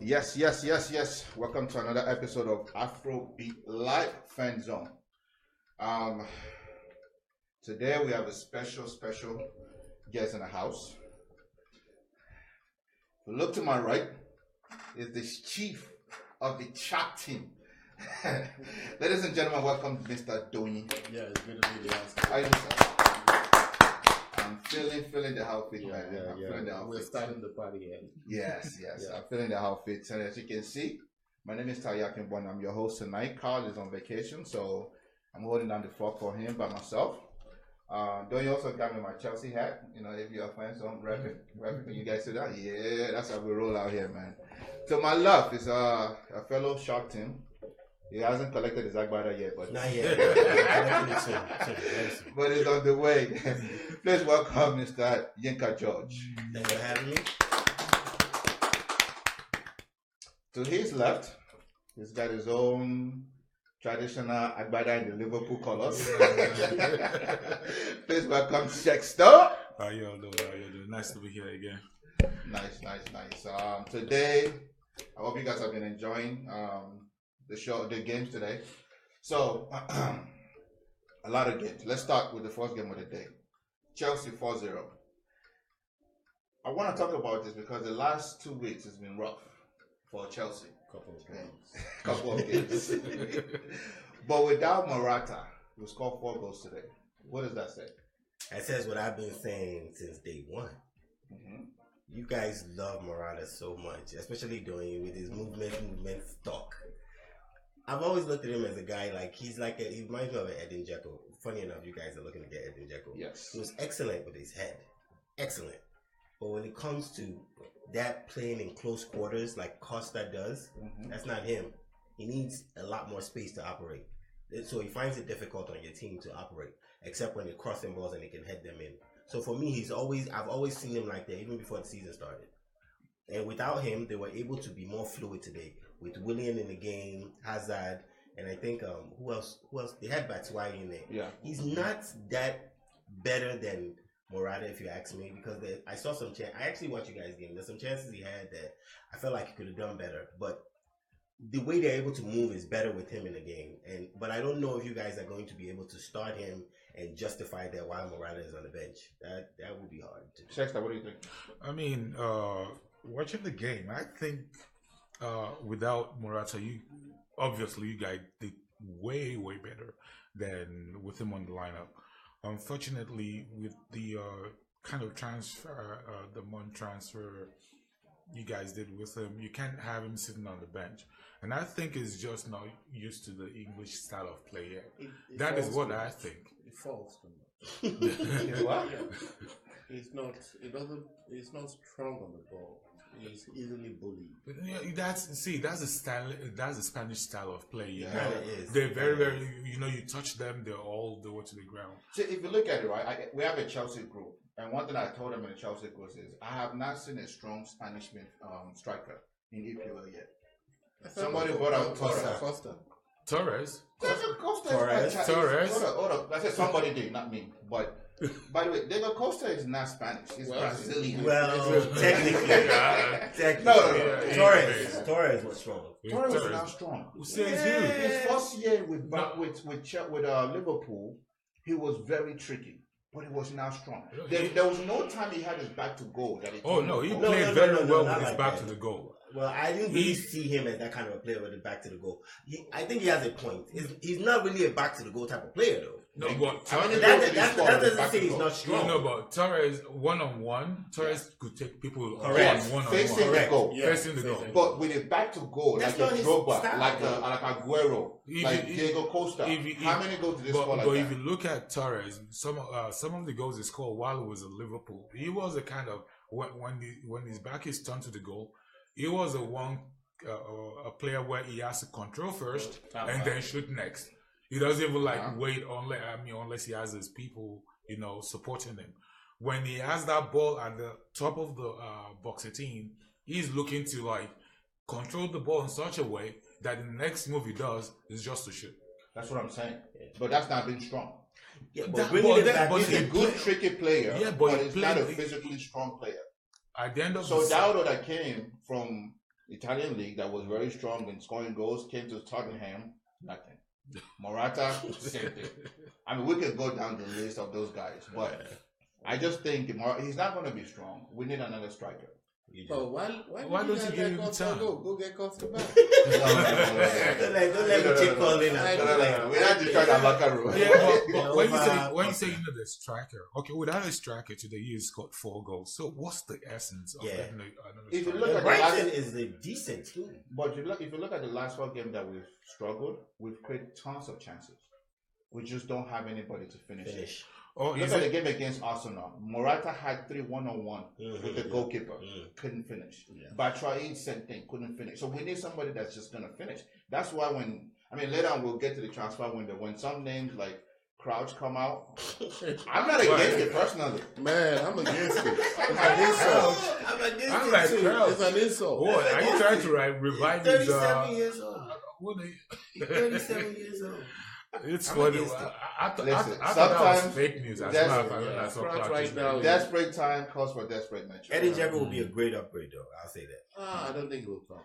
Yes. Welcome to another episode of Afrobeat Live Fan Zone. Today we have a special guest in the house. If you look to my right is the chief of the chat team. Ladies and gentlemen, welcome Mr. Doni. Yeah, it's good to be there. How you doing, sir? I'm feeling the outfit, man. I'm feeling the outfit. We're starting the party again. Yes. I'm feeling the outfit. And as you can see, my name is Tayakin Bon. I'm your host tonight. Carl is on vacation, so I'm holding down the floor for him by myself. Don't you also got me my Chelsea hat? You know, if you're a fan, so I'm rapping. Can you guys see that? Yeah, that's how we roll out here, man. So my left is a fellow Shark team. He hasn't collected his Agbada yet, but Not yet. but it's on the way. Please welcome Mr. Yinka George. Thanks for having me. To his left, he's got his own traditional Agbada in the Liverpool colors. Please welcome Shexter. How y'all doing? Nice to be here again. Nice. Today, I hope you guys have been enjoying the games today. So, a lot of games. Let's start with the first game of the day. Chelsea 4-0. I want to talk about this because the last 2 weeks has been rough for Chelsea. Couple of games. But without Morata, we scored 4 goals today. What does that say? That says what I've been saying since day one. Mm-hmm. You guys love Morata so much, especially doing with his movement stock. I've always looked at him as a guy he reminds me of an Edin Dzeko. Funny enough, you guys are looking to get Edin Dzeko. Yes. He was excellent with his head. Excellent. But when it comes to that playing in close quarters like Costa does, that's not him. He needs a lot more space to operate. So he finds it difficult on your team to operate, except when you're crossing balls and he can head them in. So for me, I've always seen him like that, even before the season started. And without him, they were able to be more fluid today. With Willian in the game, Hazard, and I think who else? They had Batshuayi in there. Yeah. He's not that better than Morata, if you ask me, because I saw some chance. I actually watched you guys' game. There's some chances he had that I felt like he could have done better. But the way they're able to move is better with him in the game. But I don't know if you guys are going to be able to start him and justify that while Morata is on the bench. That would be hard to do. Shexter, what do you think? I mean, watching the game, I think without Morata, you guys did way better than with him on the lineup. Unfortunately, with the kind of transfer, the month transfer you guys did with him, you can't have him sitting on the bench. And I think he's just not used to the English style of play yet. That is what I think. It falls too much. What? He's not strong on the ball. He's easily bullied. Yeah, that's the style. That's the Spanish style of play. You know? It is. They're very. You touch them, they're all the way to the ground. So if you look at it, right, we have a Chelsea group, and one thing I told them in the Chelsea group is I have not seen a strong Spanish striker in EPL yet. Somebody brought out Costa. Torres. Torres. Hold up. I said somebody did, not me. But by the way, Diego Costa is not Spanish. He's Brazilian. Well, technically. No. Torres was strong. Torres is not strong. Who says you? His first year with Liverpool, he was very tricky, but he was not strong. There was no time he had his back to goal. He played very well with his back to the goal. Well, I didn't really see him as that kind of a player with the back to the goal. I think he has a point. He's not really a back to the goal type of player, though. No, but that doesn't say he's not strong. No, but Torres one-on-one, Torres could take people one-on-one. Facing the goal. Yeah. Facing the goal. But with a back to goal, that's like a Drogba, style, like Aguero, Diego Costa. How many goals did they score like but that? if you look at Torres, some of the goals he scored while he was at Liverpool, he was a kind of when his back is turned to the goal, he was a player where he has to control first and then shoot next. He doesn't even wait unless he has his people, supporting him. When he has that ball at the top of the box 18, he's looking to control the ball in such a way that the next move he does is just to shoot. That's what I'm saying. But that's not being strong. Yeah, but he's a good, tricky player. Yeah, but he's not a physically strong player. At the end of Dowdo that came from Italian league that was very strong in scoring goals, came to Tottenham, nothing. Morata, same thing. I mean, we could go down the list of those guys, but I just think he's not going to be strong. We need another striker. Oh, why don't you give him time? Go get Costa back. Don't let me check all in. We're not destroying our locker room. Yeah, but when you say the striker, okay, without a striker today, he scored 4 goals. So what's the essence of having another If you striker? look at Brighton is a decent team. But if you look at the last 4 games that we've struggled, we've created tons of chances. We just don't have anybody to finish it. Oh, Look at the game against Arsenal. Morata had 3 1-on-1 with the goalkeeper. Couldn't finish. Batshuayi, same thing. Couldn't finish. So we need somebody that's just going to finish. That's why later on we'll get to the transfer window. When some names like Crouch come out, I'm not against it personally. Man, I'm against it. It's an insult. I'm against I'm it like, too. Crouch. It's an insult. Boy, are you trying to revive his? 37 years old. What are you? 37 years old. It's I'm funny. against it. I thought that sometimes was fake news. As that's- well. I saw Crouch Crouch right is now. there. Desperate time calls for desperate measures. Eddie Dzeko will be a great upgrade, though. I'll say that. I don't think it will come.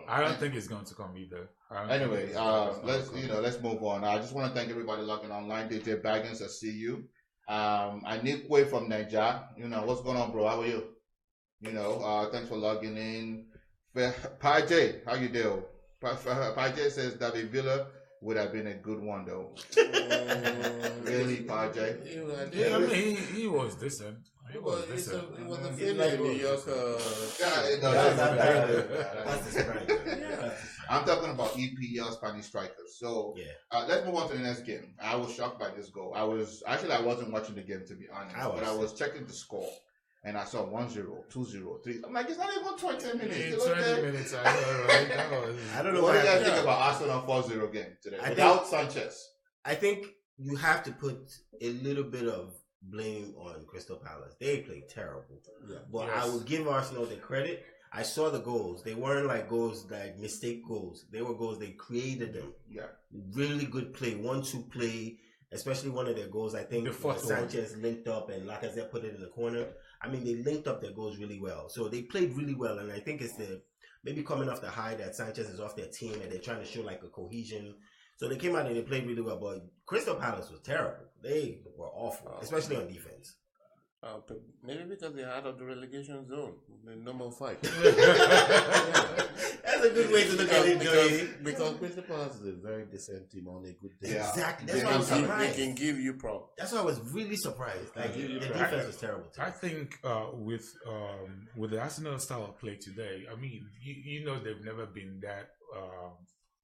I don't think it's going to come either. Anyway, let's move on. I just want to thank everybody logging online. DJ Baggins, I see you. Anikwe from Niger. What's going on, bro? How are you? Thanks for logging in. Pi J, how you doing? Pi J says David Villa would have been a good one, though. Really, Pi J? Yeah, I mean, he was decent. It was decent. It was a failure in New York. That's the striker. I'm talking about EPL Spanish strikers. So let's move on to the next game. I was shocked by this goal. I wasn't watching the game, to be honest, but I was checking the score. And I saw 1-0, 2-0, 3. I'm like, it's not even 20 minutes. 20 minutes, I know, right? I don't know What do you guys happened. think about Arsenal 4-0 game today? I Without Sanchez. I think you have to put a little bit of blame on Crystal Palace. They played terrible. But I would give Arsenal the credit. I saw the goals. They weren't like goals, like mistake goals. They were goals, they created them. Yeah. Really good play, 1-2 play. Especially one of their goals, I think Sanchez linked up and Lacazette put it in the corner. I mean, they linked up their goals really well. So they played really well, and I think it's maybe coming off the high that Sanchez is off their team and they're trying to show like a cohesion. So they came out and they played really well, but Crystal Palace was terrible. They were awful, especially on defense. Maybe because they're out of the relegation zone. No more fight. That's a good way to look at it, Joey. Because Crystal Palace is a very decent team on a good day. Yeah. Exactly. That's why I was surprised. They can give you problems. That's why I was really surprised. Like, the defense was terrible too. I think with the Arsenal style of play today, I mean, they've never been that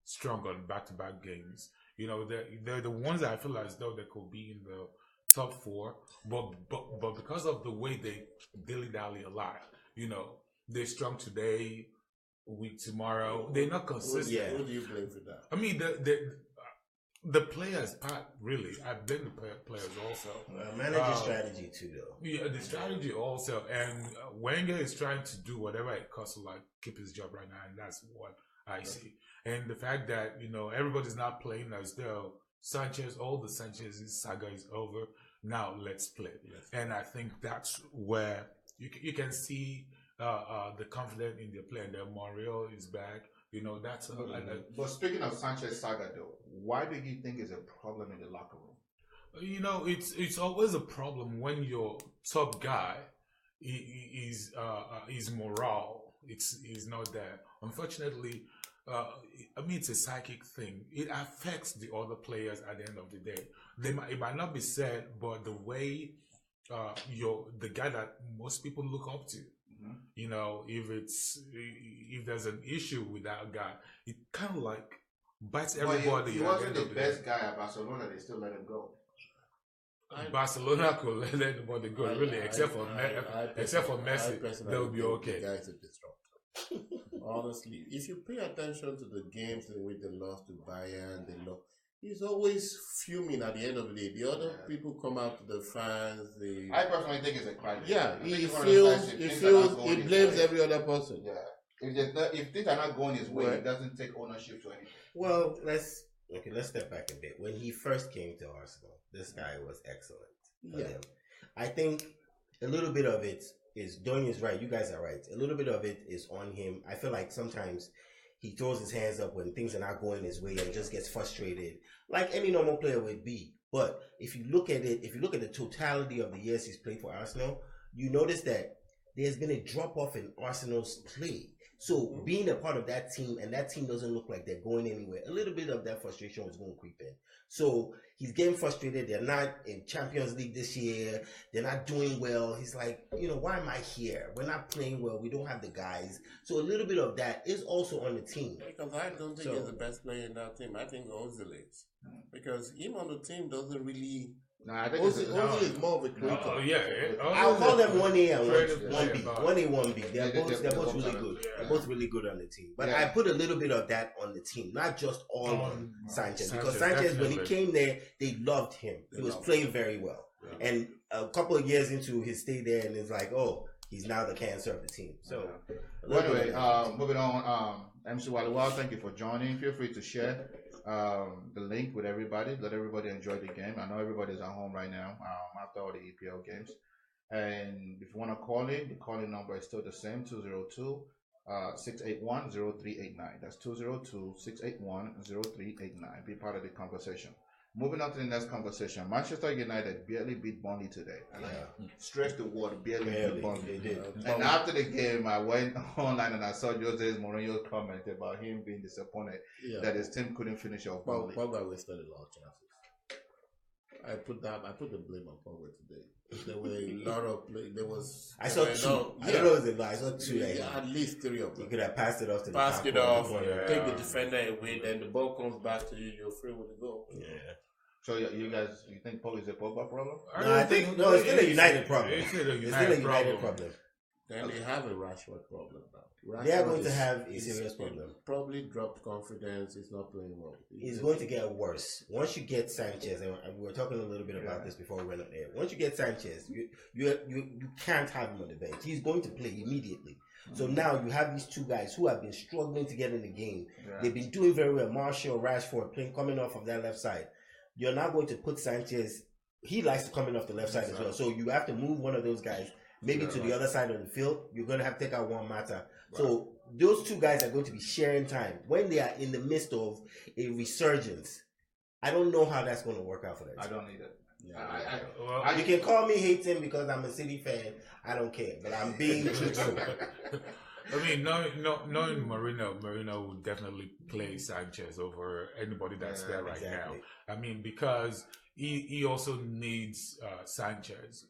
strong on back-to-back games. They're the ones that I feel as though they could be in the top 4, but because of the way they dilly-dally a lot, they're strong today, weak tomorrow. They're not consistent. Who do you blame for that? I mean, the players part, really. I blame the players also. Manager strategy too, though. Yeah, the strategy also. And Wenger is trying to do whatever it costs to keep his job right now, and that's what I see. And the fact that, everybody's not playing as though all the Sanchez saga is over. Now let's play. And I think that's where you can see the confidence in their play. And then Mario is back. That's But speaking of Sanchez saga, though, why do you think is a problem in the locker room? It's always a problem when your top guy is morale. It's not there. Unfortunately, it's a psychic thing. It affects the other players at the end of the day. It might not be said, but the way the guy that most people look up to, if there's an issue with that guy, it kind of bites everybody. He wasn't the best guy at Barcelona. They still let him go. Barcelona could let anybody go, really, except for Messi. They'll be okay. The guy's a disruptor. Honestly, if you pay attention to the games in which they lost to Bayern, he's always fuming at the end of the day. The other people come out to the fans. I personally think it's a crime. Yeah, he blames every other person. Yeah. If things are not going his way, he doesn't take ownership to anything. Well, let's step back a bit. When he first came to Arsenal, this guy was excellent. Yeah. I think a little bit of it is Doing is right. You guys are right. A little bit of it is on him. I feel like sometimes he throws his hands up when things are not going his way and just gets frustrated, like any normal player would be. But if you look at it, if you look at the totality of the years he's played for Arsenal, you notice that there's been a drop off in Arsenal's play. So being a part of that team, and that team doesn't look like they're going anywhere, a little bit of that frustration was going to creep in. So he's getting frustrated. They're not in Champions League this year. They're not doing well. He's like, why am I here? We're not playing well. We don't have the guys. So a little bit of that is also on the team. Because I don't think he's the best player in that team. I think Ozil is. Because him on the team doesn't really... No, I think Ozil is more of a creator. I'll call them 1A and 1B. 1A, 1B. They're both really good. Yeah. They're both really good on the team. But I put a little bit of that on the team, not just all on Sanchez. Because Sanchez, when he came there, they loved him. He was playing very well. Yeah. And a couple of years into his stay there, and it's like, he's now the cancer of the team. So, anyway, moving on. MC Waliwal, thank you for joining. Feel free to share the link with everybody. Let everybody enjoy the game. I know everybody's at home right now after all the EPL games. And if you want to call in, the calling number is still the same, 202-681-0389. That's 202-681-0389. Be part of the conversation. Moving on to the next conversation. Manchester United barely beat Burnley today. Stretch the word, barely beat Burnley. They did. And after the game, I went online and I saw Jose Mourinho's comment about him being disappointed that his team couldn't finish off Burnley. Pogba wasted a lot of chances. I put the blame on Pogba today. There were a lot of play. There was. I saw two. I don't know if it was a lot. I saw two. At least three of them. You could have passed it off to take the defender away, then the ball comes back to you. You're free with the goal. Yeah. So you think Pogba is a Pogba problem? No, I think it's still a United problem. It's still a United problem. Then they have a Rashford problem now. They are going to have a serious problem. Probably dropped confidence. He's not playing well. It's going to get worse. Once you get Sanchez, and we were talking a little bit about this before we went up there. Once you get Sanchez, you can't have him on the bench. He's going to play immediately. So now you have these two guys who have been struggling to get in the game. Yeah. They've been doing very well. Martial, Rashford, coming off of that left side. You're now going to put Sanchez. He likes to come in off the left side as well. So you have to move one of those guys maybe to the other side of the field. You're going to have to take out one Mata. Right. So those two guys are going to be sharing time when they are in the midst of a resurgence. I don't know how that's going to work out for them. I don't need it. Yeah. You can call me hating because I'm a City fan. I don't care, but I'm being truthful. I mean, knowing Marino will definitely play Sanchez over anybody that's there right now. I mean, because he also needs Sanchez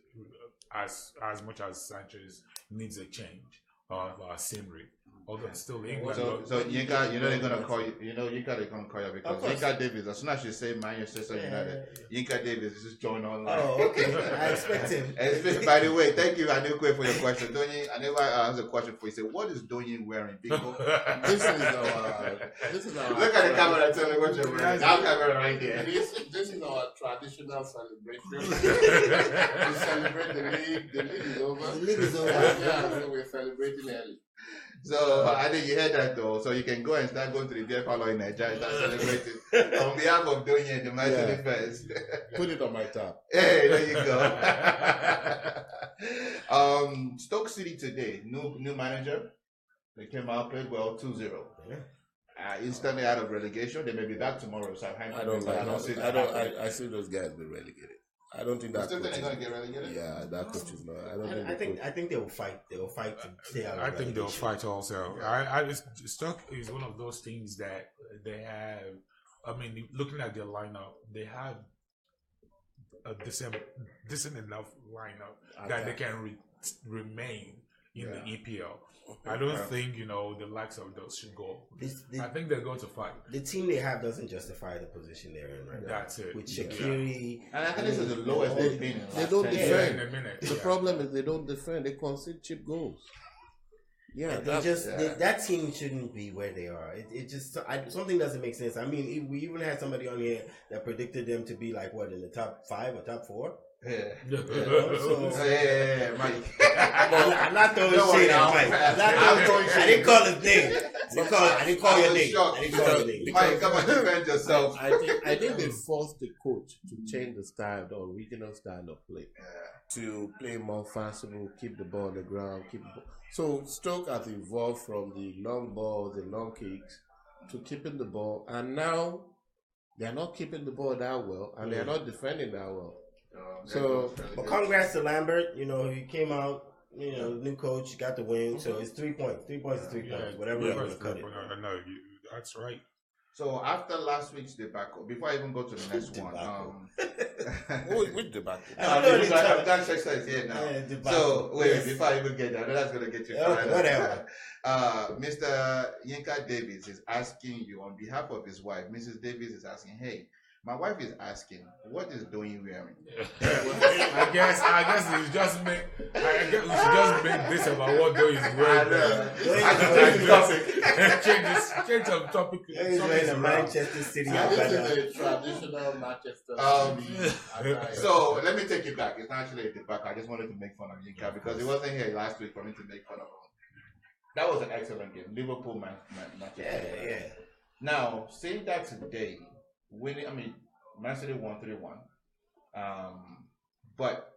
as much as Sanchez needs a change of scenery. Although it's still England. So Yinka, they're gonna call you. Yinka, they're gonna call you because Yinka Davis. As soon as you say Manchester United, Yinka Davis is just joined online. Oh, okay. I expect him. By the way, thank you, Anukwe, for your question. Donny, I never asked a question for you. Say, what is Donny wearing? People, this is our. Look at the camera and tell me what you're wearing. That camera right there. This is our traditional celebration. We celebrate the league. The league is over. The league is over. Yeah, so we're celebrating early. So I think you heard that though. So you can go and start going to the beer parlor in Nigeria and start celebrating on behalf of Donny and the Manchester fans. Put it on my tab. Hey, there you go. Stoke City today, new manager. They came out, played well, 2-0. Instantly out of relegation. They may be back tomorrow. So I see those guys be relegated. I don't think that. Still think they're going to get relegated? Yeah, that coach is not. I think they will fight. They will fight to stay out. I think they'll fight also. Stoke is one of those teams that they have. I mean, looking at their lineup, they have a decent enough lineup that they can remain in the EPL. I don't think the likes of those should go. I think they're going to fight. The team they have doesn't justify the position they're in right now. That's it. With Shaqiri, and I think this is the lowest they've been. They don't defend. The problem is they don't defend. They concede cheap goals. Yeah, that team shouldn't be where they are. It just something doesn't make sense. I mean, we even had somebody on here that predicted them to be like what in the top 5 or top 4. Yeah. So, Mike. I'm not throwing Don't worry, shade at I'll Mike. pass. I'm not I'm throwing throwing shade. I didn't call his name. I didn't call your name. Shocked. I didn't call your name. Mike, come on, defend yourself. I think they forced the coach to change the style, the original style of play, to play more fastball, keep the ball on the ground, So Stoke has evolved from the long balls, the long kicks, to keeping the ball, and now they are not keeping the ball that well, and they are not defending that well. But congrats to Lambert. You know, he came out. You know, new coach, got the win. So it's 3 points. 3 points is 3 points. Whatever you want to cut it. No, that's right. So after last week's debacle, before I even go to the next one, Which debacle? I'm glad Shakespeare is here now. Yeah, so wait, before I even get there, I know that's gonna get you. Whatever. Mr. Yinka Davis is asking you on behalf of his wife. Mrs. Davis is asking, hey, my wife is asking, what is Doyin wearing? I guess it's just make. I guess we should just make this about what Doyin is wearing. Change the topic. He's wearing a Manchester City. This is a traditional Manchester City. So let me take it back. It's not actually a debacle. I just wanted to make fun of Yinka because he wasn't here last week for me to make fun of him. That was an excellent game. Liverpool, Manchester. Yeah. Now, saying that today, winning, Man City won 3-1. But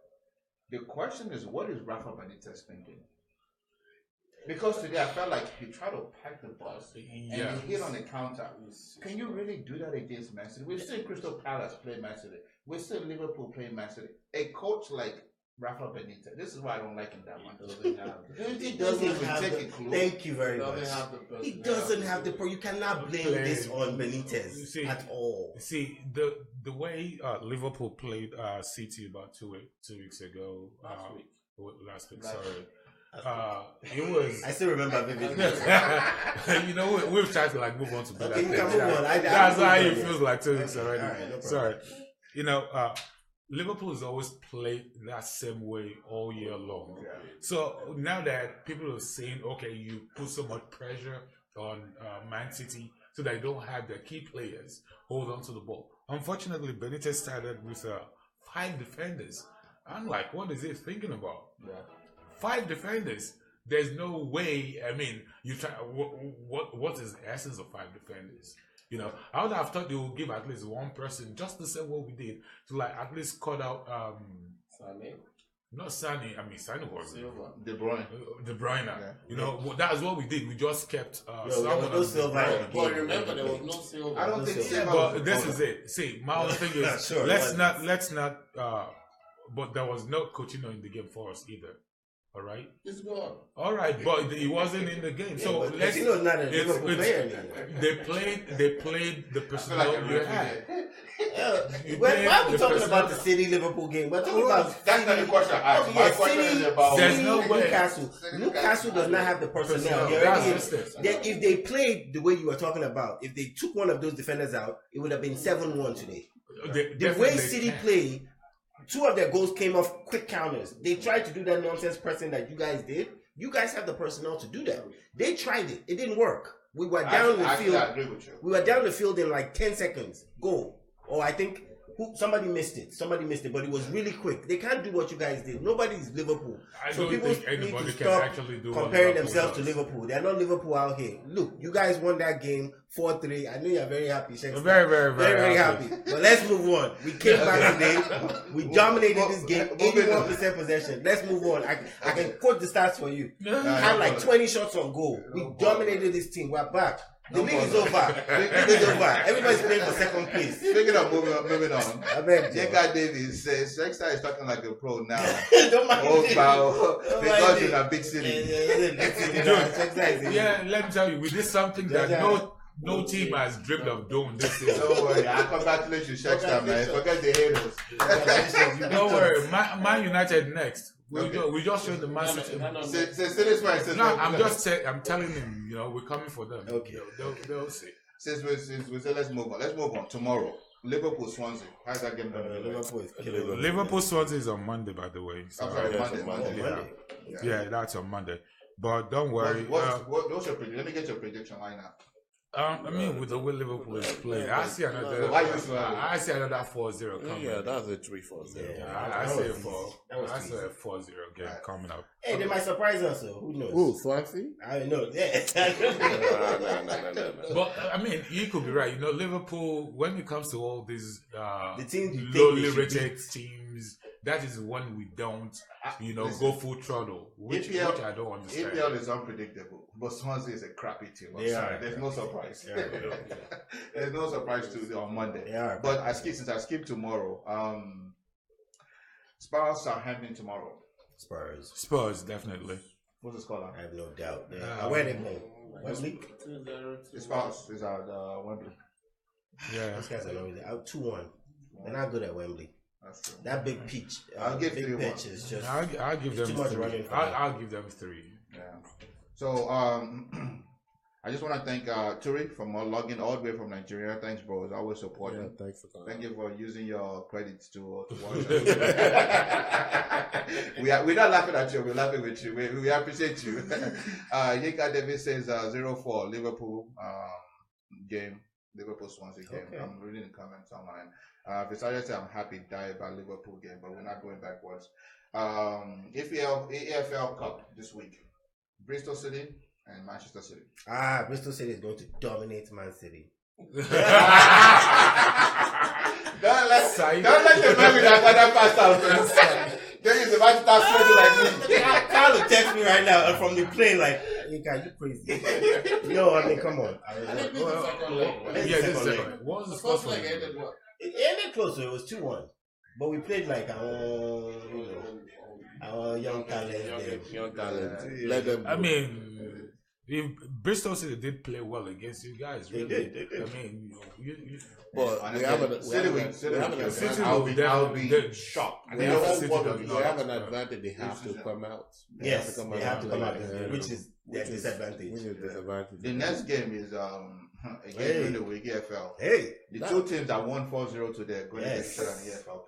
the question is, what is Rafa Benitez thinking? Because today I felt like he tried to pack the bus and he hit on the counter. Can you really do that against Man City? We've seen Crystal Palace play Man City. We've seen Liverpool play Man City. A coach like Rafa Benitez, this is why I don't like him that much. He doesn't have take a clue. Thank you very much. He doesn't have the. You cannot blame this on Benitez at all. See the way Liverpool played City about two weeks ago. Last week. Sorry. It was. I still remember vividly. You know, we've tried to move on to better things. That's why it feels like 2 weeks already. Right, no Sorry. You know, Liverpool has always played that same way all year long. Yeah. So now that people are saying, okay, you put so much pressure on Man City so they don't have their key players hold on to the ball. Unfortunately, Benitez started with 5 defenders. I'm like, what is he thinking about? Yeah. 5 defenders. There's no way. You try. What is the essence of 5 defenders? You know, I would have thought they would give at least one person just the same way we did to at least cut out Sané. Not Sané. Sané was De Bruyne. De Bruyne. Yeah. You know, that's what we did. We just kept someone. No Silva. But remember, there was no Silva. I don't think Silva. But this is it. See, my only thing is sure, let's not. But there was no Coutinho in the game for us either. All right. It's gone. All right, but he wasn't in the game. So let's. Coutinho's not a Liverpool player anymore. They played the personnel you had. Why are we talking about the City Liverpool game? We're talking about that's not the question I asked. My question is about there's no way. Newcastle. Newcastle does not have the personnel. If they played the way you were talking about, if they took one of those defenders out, it would have been 7-1 today. The way City played, 2 of their goals came off quick counters. They tried to do that nonsense pressing that you guys did. You guys have the personnel to do that. They tried it. It didn't work. We were down the field. I agree with you. We were down the field in like 10 seconds. Goal. Or I think somebody missed it. But it was really quick. They can't do what you guys did. Nobody's Liverpool. So people need to stop comparing themselves to Liverpool. They're not Liverpool out here. Look, you guys won that game 4-3. I know you're very happy. Very happy. But let's move on. We came back today. We dominated this game. 81% possession. Let's move on. I can quote the stats for you. We had like 20 shots on goal. We dominated this team. We're back. The league is over. Everybody's playing for second place. Speaking of moving on, Yinka Davis says Shakespeare is talking like a pro now. Don't mind because in a big city. Yeah, let me tell you, we did something that no team has dreamed of doing this year. Don't worry, congratulations, Shakespeare, man. Forget the haters. Don't worry, Man United next. We just showed the Man City. I'm telling him, you know, we're coming for them. Okay. They'll see. Since we say let's move on. Tomorrow, Liverpool Swansea. How's that game going? Liverpool Swansea is on Monday, by the way. So, Monday. Yeah, that's on Monday. But don't worry. What's your prediction? Let me get your prediction line now. I mean, with the way Liverpool is playing, I see another. I see another 4-0 coming. Yeah, that's a 3-4-0. I see a 4-0 game coming up. Hey, they might surprise us. So who knows? Who, Swansea? I don't know. Yeah. No. But I mean, you could be right. You know, Liverpool, when it comes to all these the teams you lowly rated teams, that is when we don't, go full throttle, which I don't understand. ABL is unpredictable, but Swansea is a crappy team. There's no surprise. There's no surprise on Monday. But since I skip tomorrow, Spurs are handling tomorrow. Spurs, definitely. What's the score? I have no doubt. Where they play? Wembley? The Spurs is at Wembley. Yeah. Those guys are already out 2-1. They're not good at Wembley. That's true. That big pitch. I'll give big pitch is just. I'll give them too much 3. running for I'll give them 3. Yeah. So I just want to thank Turi for logging all the way from Nigeria. Thanks, bro. It's always supporting. Yeah, thanks for coming. Thank you for using your credits to watch. We're not laughing at you. We're laughing with you. We appreciate you. Yinka Davis says 0-4 Liverpool game. Liverpool Swansea game. Okay. I'm reading the comments online. Besides, say I'm happy die about Liverpool game, but we're not going backwards. AFL Cup this week. Bristol City and Manchester City. Bristol City is going to dominate Man City. Don't let the memory that pass out. Then he's about to start sweating like me. Carl will text me right now from the plane like, you crazy. No, I mean, come on. This is second. What was the first leg? It ended close, so it was 2-1. But we played like our young talent. Young talent. Let them go. I mean, Bristol City did play well against you guys. Really. They did. I mean, But we have I'll be shocked. We have an advantage. They have to come out. They have to come out, which is their disadvantage. The next game is again during the week EFL. The two teams that won 4-0 today are going to get shot on the EFL Cup.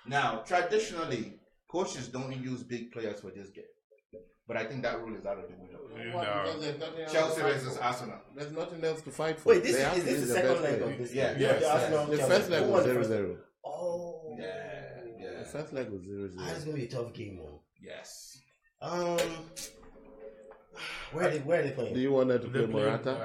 Now, traditionally, coaches don't use big players for this game. But I think that rule is out of the window. Chelsea versus Arsenal. There's nothing else to fight for. Wait, is this the second leg of this? Yeah. The first leg was 0-0. Oh. Yeah. The first leg was 0-0. That's going to be a tough game, though. Yes. Where are they playing? Do you want them to play Morata?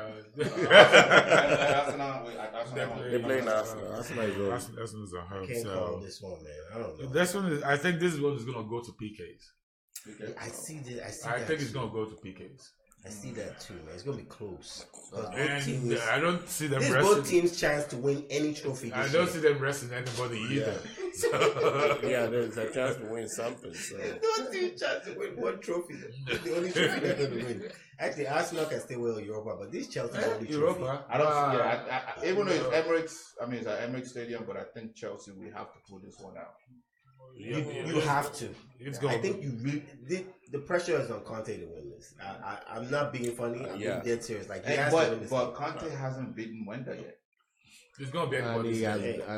Arsenal. They're playing Arsenal. Arsenal's a I home. can't call this one, man. I don't know. This one is. I think this one is gonna go to PKs. Okay. I think it's gonna go to PKs. I see that too, man. It's gonna be close. And I don't see them resting. Both teams' chance to win any trophy. I don't see them resting anybody either. Yeah, there's a chance to win something. So. No team chance to win one trophy. The only trophy they're going to win. Actually, Arsenal can stay well in Europa, but this Chelsea is the only Europa. I don't. Even though it's Emirates, it's an Emirates Stadium, but I think Chelsea we have to pull this one out. You have to. I think you really the pressure is on Conte to win this. I'm not being funny. I'm being dead serious. Like, but Conte hasn't beaten Wenda yet. It's gonna be and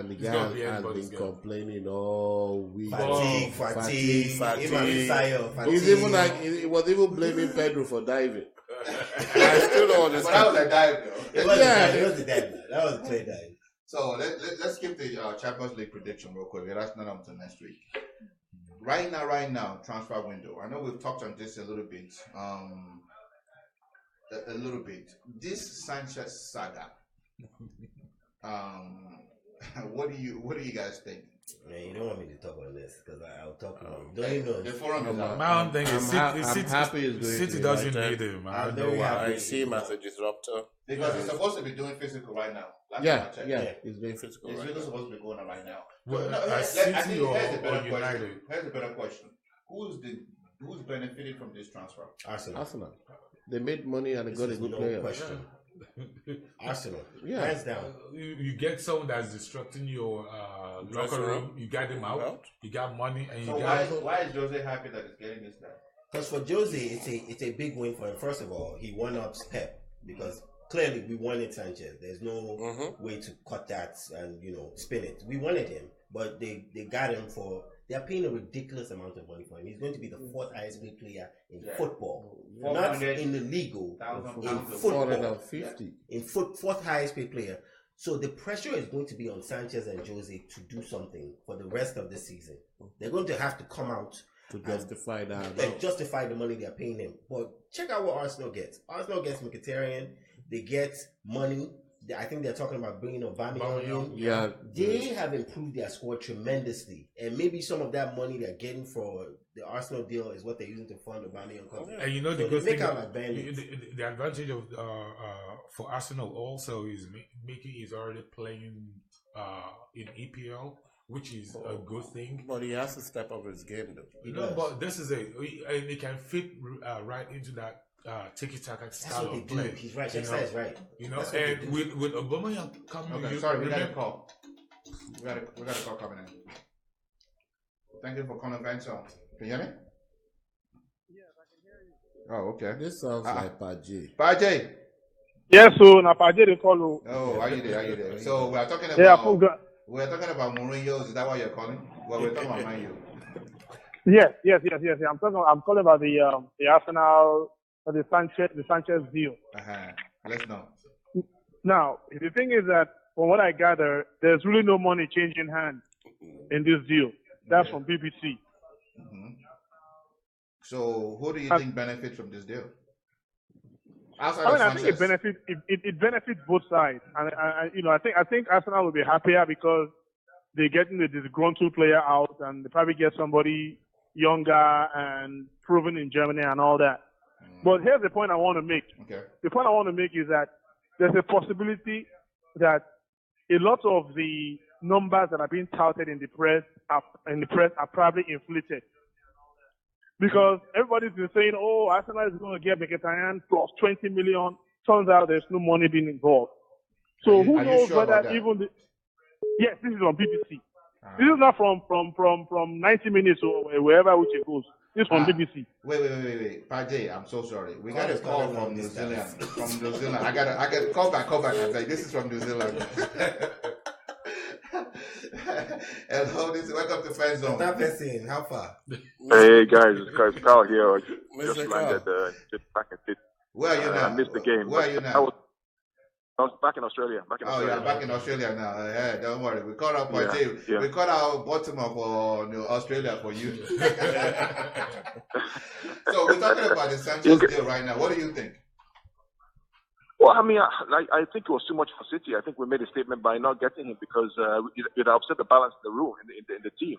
the guy has been complaining all week. Fatigue. He's even he was even blaming Pedro for diving. I still don't understand. But that was a dive, though. It was a dive. That was a clear dive. So let's skip the Champions League prediction real quick. That's not until next week. Right now, transfer window. I know we've talked on this a little bit. This Sanchez saga. What do you guys think? Man, you don't want me to talk on this because I'll talk about it. Don't you know? The forum is out. My own thing is City doesn't need him. I don't know why. I see him as a disruptor. Because he's supposed to be doing physical right now. He's doing physical He's right really now. supposed to be going on right now. City or United? Here's a better question. Who's benefited from this transfer? Arsenal. They made money and they got a good player. Question. Arsenal. Hands down. You get someone that's disrupting your locker room. You got him out. You got money, and why is Jose happy that he's getting this guy? Because for Jose, it's a big win for him. First of all, he won up Pep because clearly we wanted Sanchez. There's no way to cut that and spin it. We wanted him, but they got him for They're paying a ridiculous amount of money for him. He's going to be the fourth highest paid player in football, Yeah. not in the legal, in football. 450. Fourth highest paid player. So the pressure is going to be on Sanchez and Jose to do something for the rest of the season. They're going to have to come out To justify that. and justify the money they're paying him. But check out what Arsenal gets. Arsenal gets Mkhitaryan. They get money. I think they're talking about bringing Aubameyang in. Yeah. They have improved their squad tremendously. And maybe some of that money they're getting for the Arsenal deal is what they're using to fund Aubameyang. And you know the So good they make thing, out like bandits. the advantage of for Arsenal also is Mickey is already playing in EPL, which is a good thing. But he has to step up his game, though. You know, but this is and it can fit right into that tiki-taka That's style what they of do. play. He's right. You That know? is right. You know, That's what they and do. with Aubameyang coming, Okay, sorry, we got a call. We got a call coming in. Thank you for calling Fan Zone. Can you hear me? Yes, I can hear you. Oh, okay. This sounds like Paji. Bajay. Yes, so na Paje they call you. Oh, are you there? So we are talking Yeah, about Mourinho. Is that why you're calling? Well, we're talking about Man U. yes. I'm calling about the Arsenal, the Sanchez deal. Let's know. Now, the thing is that from what I gather, there's really no money changing hands in this deal. That's from BBC. Mm-hmm. So, who do you think benefits from this deal? Outside of I think it Sanchez. benefits both sides, and I think Arsenal will be happier because they're getting the disgruntled player out, and they probably get somebody younger and proven in Germany and all that. But here's the point I want to make. Okay. The point I want to make is that there's a possibility that a lot of the numbers that are being touted in the press are probably inflated. Because everybody's been saying, oh, Arsenal is going to get Mkhitaryan plus 20 million. Turns out there's no money being involved. So who knows whether even the... Yes, this is on BBC. This is not from 90 Minutes or wherever which it goes. This is from BBC. Wait. Pajay, I'm so sorry. We got a call from New Zealand. I got to call back. I'm like, this is from New Zealand. Hello, welcome to Fan Zone. Stop messing. How far? Hey guys, it's Carl here. Just Mr. landed Carl. just back in Sydney. Where are you now? I missed the game. Where are you now? I was back in Australia. Yeah, back in Australia now. Yeah, don't worry. We called out Pajay. Yeah. We called out Baltimore for Australia for you. So we're talking about the Sanchez deal right now. What do you think? Well, I mean, I think it was too much for City. I think we made a statement by not getting him because it upset the balance in the room, in the team.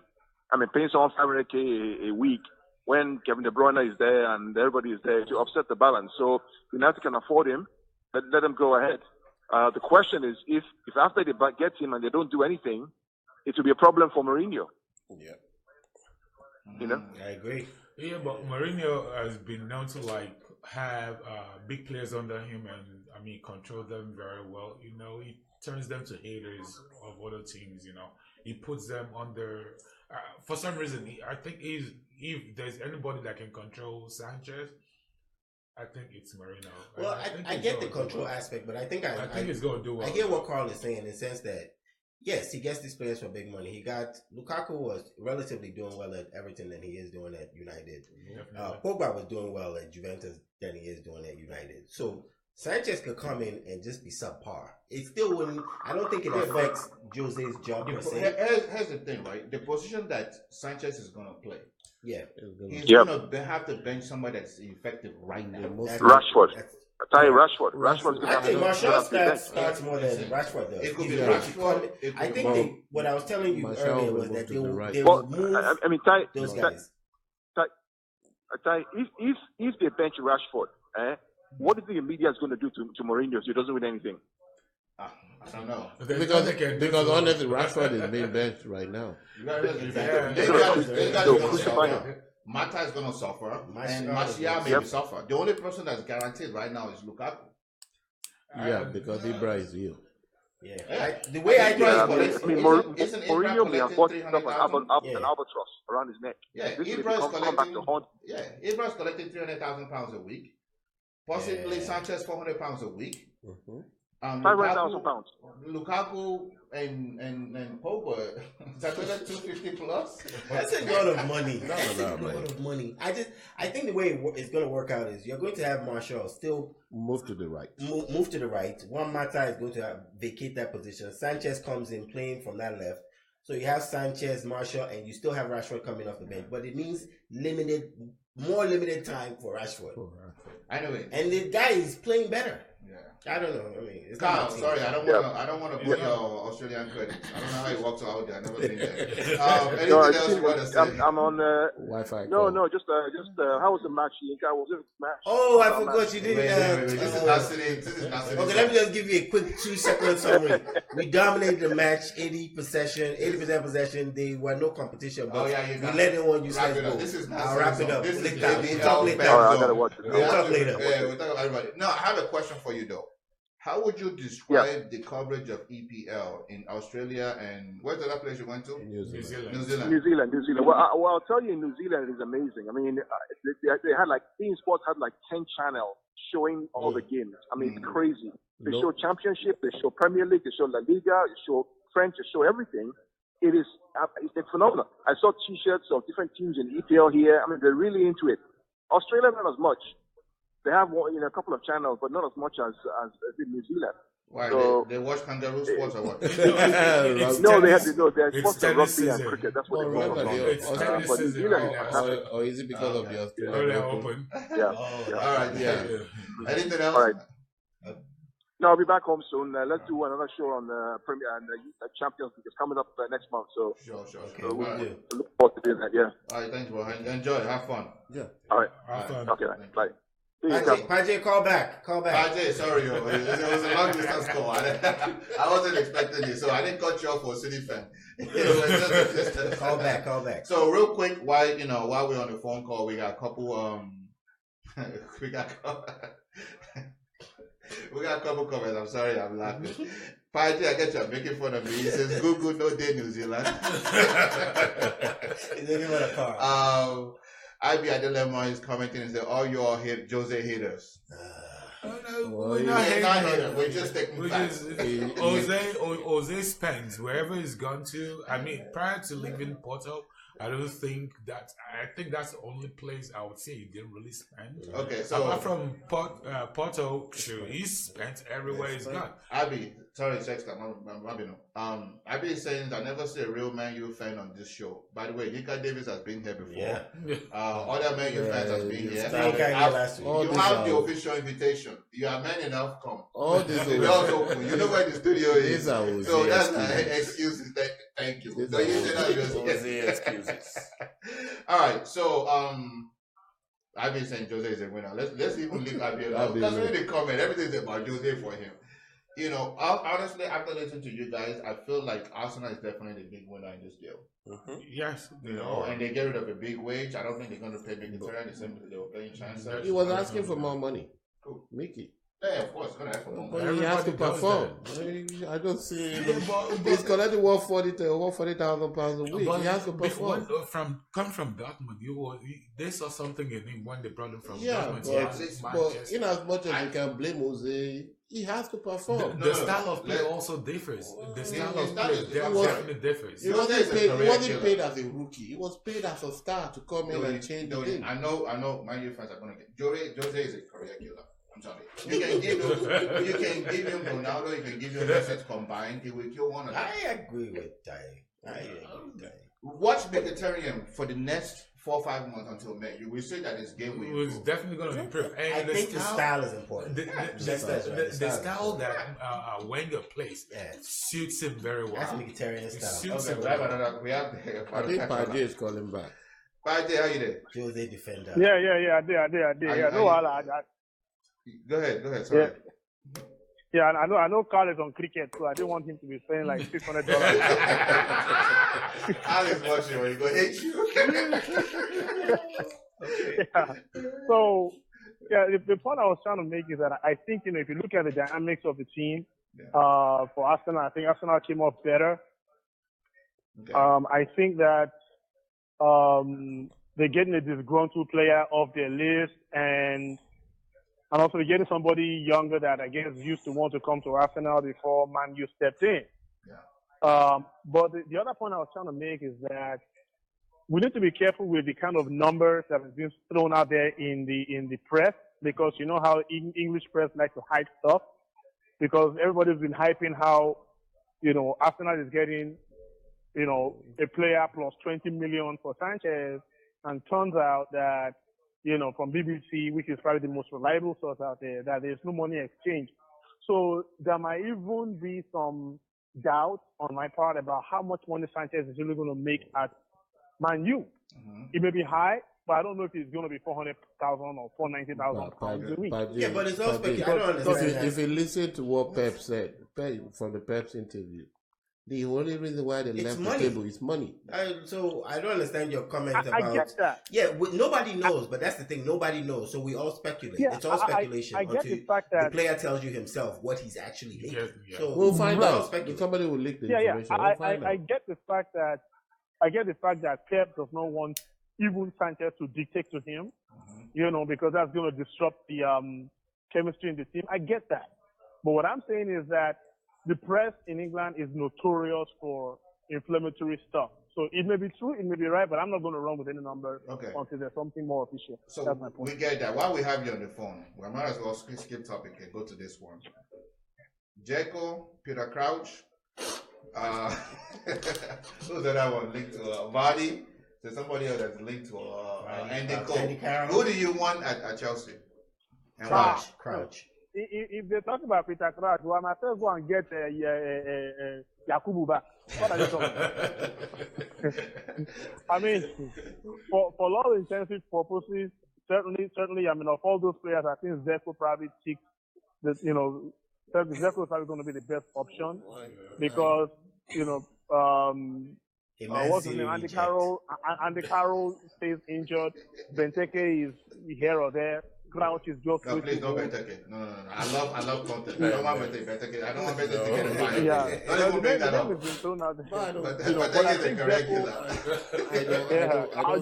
I mean, paying someone $500K a week when Kevin De Bruyne is there and everybody is there to upset the balance. So United can afford him. Let them go ahead. The question is, if after they get him and they don't do anything, it will be a problem for Mourinho. Yeah. You know? I agree. Yeah, but Mourinho has been known to have big players under him and control them very well. You know, he turns them to haters of other teams. You know, he puts them under. For some reason, I think if there's anybody that can control Sanchez, I think it's Mourinho. Well, I get the control aspect, but I think he's going to do well. I get what Carl is saying in the sense that yes, he gets these players for big money. Lukaku was relatively doing well at Everton than he is doing at United. Pogba was doing well at Juventus than he is doing at United. So Sanchez could come in and just be subpar. It still wouldn't. I don't think it affects Jose's job per se. Here's the thing, right? The position that Sanchez is going to play. Yeah, he's going to have to bench somebody that's effective right now. Rashford. I tell you, Rashford's I think Martial starts more than Rashford does. It could be Rashford. I think what I was telling you earlier was that they will move I mean, those guys. If they bench Rashford, what do you think the media is going to do to Mourinho so he doesn't win anything? I don't know. Because honestly, Rashford is being benched right now. Mata is going to suffer, and Martial may suffer. The only person that's guaranteed right now is Lukaku. Yeah, because Ibra is here. Yeah, the way I Mourinho may have bought himself an albatross around his neck. Yeah, Ibra's collecting £300,000 a week. Possibly Sanchez £400 a week. £500,000. Lukaku and Pogba, another 250 plus. That's a lot of money. That's a lot of money. I think the way it's going to work out is you're going to have Marshall still move to the right. Move to the right. Juan Mata is going to vacate that position. Sanchez comes in playing from that left. So you have Sanchez, Marshall, and you still have Rashford coming off the bench. But it means more limited time for Rashford. Anyway, and the guy is playing better. Yeah. I don't know. I mean, it's Carl, sorry, I don't want to put your Australian credits. I don't know how it works out there. I've never been there. Anything else you want to say? I'm on Wi-Fi. No, just how was the match? I was in the match. Oh, I forgot you didn't. Wait. This is not sitting. Okay, let me just give you a quick 2-second summary. We dominated the match, 80% possession. They were no competition, but we let them on. You guys go. I'll wrap it up. We'll talk later. I gotta watch it. We'll talk later. Yeah, we'll talk about everybody. No, I have a question for you though. How would you describe the coverage of EPL in Australia and where's the other place you went to? New Zealand. Well, I'll tell you, in New Zealand, it is amazing. I mean, they had like Team Sports had like 10 channels showing all the games. I mean, it's crazy. They show Championship, they show Premier League, they show La Liga, they show French, they show everything. It's phenomenal. I saw T-shirts of different teams in EPL here. I mean, they're really into it. Australia, not as much. They have a couple of channels, but not as much as in New Zealand. Why? So, they watch kangaroo sports or what? They have sports of rugby and cricket. That's what they watch. But New Zealand or is it because of the Australian Open? Yeah. All right. Yeah. Anything else? All right. No, I'll be back home soon. Let's do another show on the Premier and the Champions League. It's coming up next month. So Sure. So we'll look forward to doing that. Yeah. All right. Thanks, bro. Enjoy. Have fun. Yeah. All right. Have fun. Okay. Bye. Pajay, call back. Pajay, sorry, it was a long distance call. I wasn't expecting you, so I didn't cut you off for a City fan. Call back. So real quick, while we're on the phone call, we got a couple we got a couple comments. I'm sorry, I'm laughing. Pajay, I get you making fun of me. He says, "Good, no day, New Zealand." He's looking for a car. IB Adelemo is commenting and saying, "All you all hate Jose haters." We're not haters. We're just taking facts. Jose spends wherever he's gone to. I mean, prior to leaving Porto, I think that's the only place I would say he didn't really spend. Okay, so apart from Porto, he's spent everywhere he's gone. Abby, sorry, Sexter, Abby is saying I never see a real Man U fan on this show. By the way, Nika Davis has been here before. Yeah. Other Man U fans has been here. You have the official invitation. You are man enough, come. All this we also open. You know where the studio is. So that's excuses. Thank you. So you say that excuses. All right, so I've been saying Jose is a winner. Let's even leave Abby alone. That's really the comment. Everything's about Jose for him. You know, honestly, after listening to you guys, I feel like Arsenal is definitely the big winner in this deal. Mm-hmm. Yes, you know, and they get rid of a big wage. I don't think they're going to pay Mkhitaryan the same way they were paying Chancellor. He was asking for more money. Cool. Mickey. Yeah, of course, going to ask for more But money. he has to perform. I don't see him. He's collecting £40,000 a week. He has to perform. Come from Dortmund, they saw something in him when they brought him from Dortmund. But in as much as you can blame Jose, he has to perform. The style of play also differs. The style of play definitely differs. He wasn't paid as a rookie. He was paid as a star to come in and change the game. I know. My new fans are going to get Jose is a career killer. I'm sorry. You can give him Ronaldo. You can give him Messi combined. He will kill one of them. I agree with Dai. Watch Mkhitaryan for the next 4 or 5 months until May. You will see that his game will improve. It's definitely going to improve. And I think the style is important. The style that Wenger plays suits him very well. That's Mkhitaryan style. I think Pajay is calling back. Pajay, how you there? Jose defender. Yeah, I did. Go ahead. Sorry. Yeah, I know Carl is on cricket, so I didn't want him to be spending like $600. Alex watching when he go hate you. Yeah. So, the point I was trying to make is that I think, if you look at the dynamics of the team, for Arsenal, I think Arsenal came off better. Okay. I think that they're getting a disgruntled player off their list, and also getting somebody younger that I guess used to want to come to Arsenal before Man U stepped in. Yeah. But the other point I was trying to make is that we need to be careful with the kind of numbers that is being thrown out there in the press, because you know how English press like to hype stuff, because everybody's been hyping how, Arsenal is getting, a player plus 20 million for Sanchez, and turns out that, from BBC, which is probably the most reliable source out there, that there's no money exchange. So there might even be some doubt on my part about how much money Sanchez is really going to make at Man U. Mm-hmm. It may be high, but I don't know if it's going to be 400,000 or 490,000 pounds a week. Yeah, but it's all speculation. I don't understand. If you listen to what Pep said from the Pep's interview, the only reason why they left the table is money. So I don't understand your comment about. I get that. Yeah, nobody knows, but that's the thing. Nobody knows, so we all speculate. Yeah, it's all speculation I get until the fact that the player tells you himself what he's actually making. Yeah. So We'll find out. Somebody will leak the information. I get the fact that Pep does not want even Sanchez to dictate to him, because that's going to disrupt the chemistry in the team. I get that. But what I'm saying is that the press in England is notorious for inflammatory stuff. So it may be true, it may be right, but I'm not going to run with any number until there's something more official. So that's my point. We get that. While we have you on the phone, we might as well skip topic and go to this one. Dzeko, Peter Crouch, who's the other one linked to Vardy? So somebody else that's linked to Andy Cole. Who do you want at Chelsea? And Crouch. If they talk about Peter Crouch, well, I might first go and get Yakubu back. What are you talking about? I mean, for all intensive purposes, certainly, I mean, of all those players, I think Dzeko probably ticks Dzeko is probably going to be the best option, because, what's his name? Andy Carroll stays injured. Benteke is here or there. Crouch is just. No, please don't Benteke. No. I love content. I don't want Benteke. I don't want Benteke to get a fine. Yeah. Don't even bring that up. Benteke is a regular.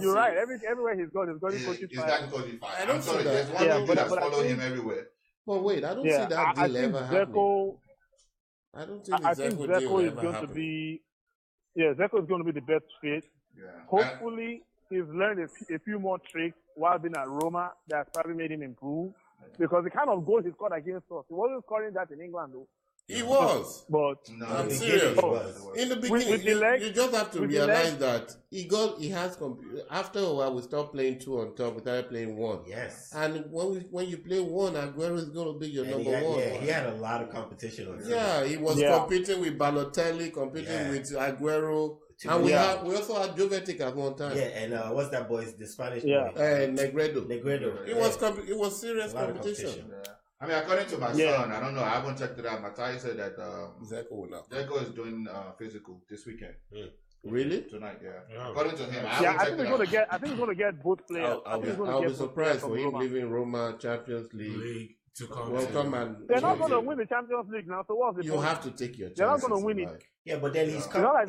You're right. Everywhere he's gone coaching fine. He's gotten coaching fine. I'm sorry. There's one dude that's followed him everywhere. But wait, I don't see that deal ever happening. I don't think Dzeko is going to be. Yeah, Dzeko is going to be the best fit. Yeah. Hopefully, he's learned a few more tricks while being at Roma that's probably made him improve. Because the kind of goals he scored against us, he wasn't scoring that in England, though. He was. But no, I'm serious. In the beginning, you just have to realize that he has after a while we stopped playing two on top, we started playing one. Yes. And when you play one, Aguero is going to be your number one. Yeah, he had a lot of competition on him. Yeah, he was competing with Balotelli, competing with Aguero. And we also had Jovetic at one time. Yeah, and what's that boy's the Spanish boy? Negredo. It was serious competition. I mean, according to my son, I don't know. I haven't checked it out. Matthias said that Dzeko is doing physical this weekend. Really? Tonight, yeah. According to him, I think he's going to get both players. I'll be surprised for him leaving Roma Champions League. To come they're not going to win the Champions League now, so what's the point? You have to take your chances. They're not going to win it. Yeah, but then he's coming. Are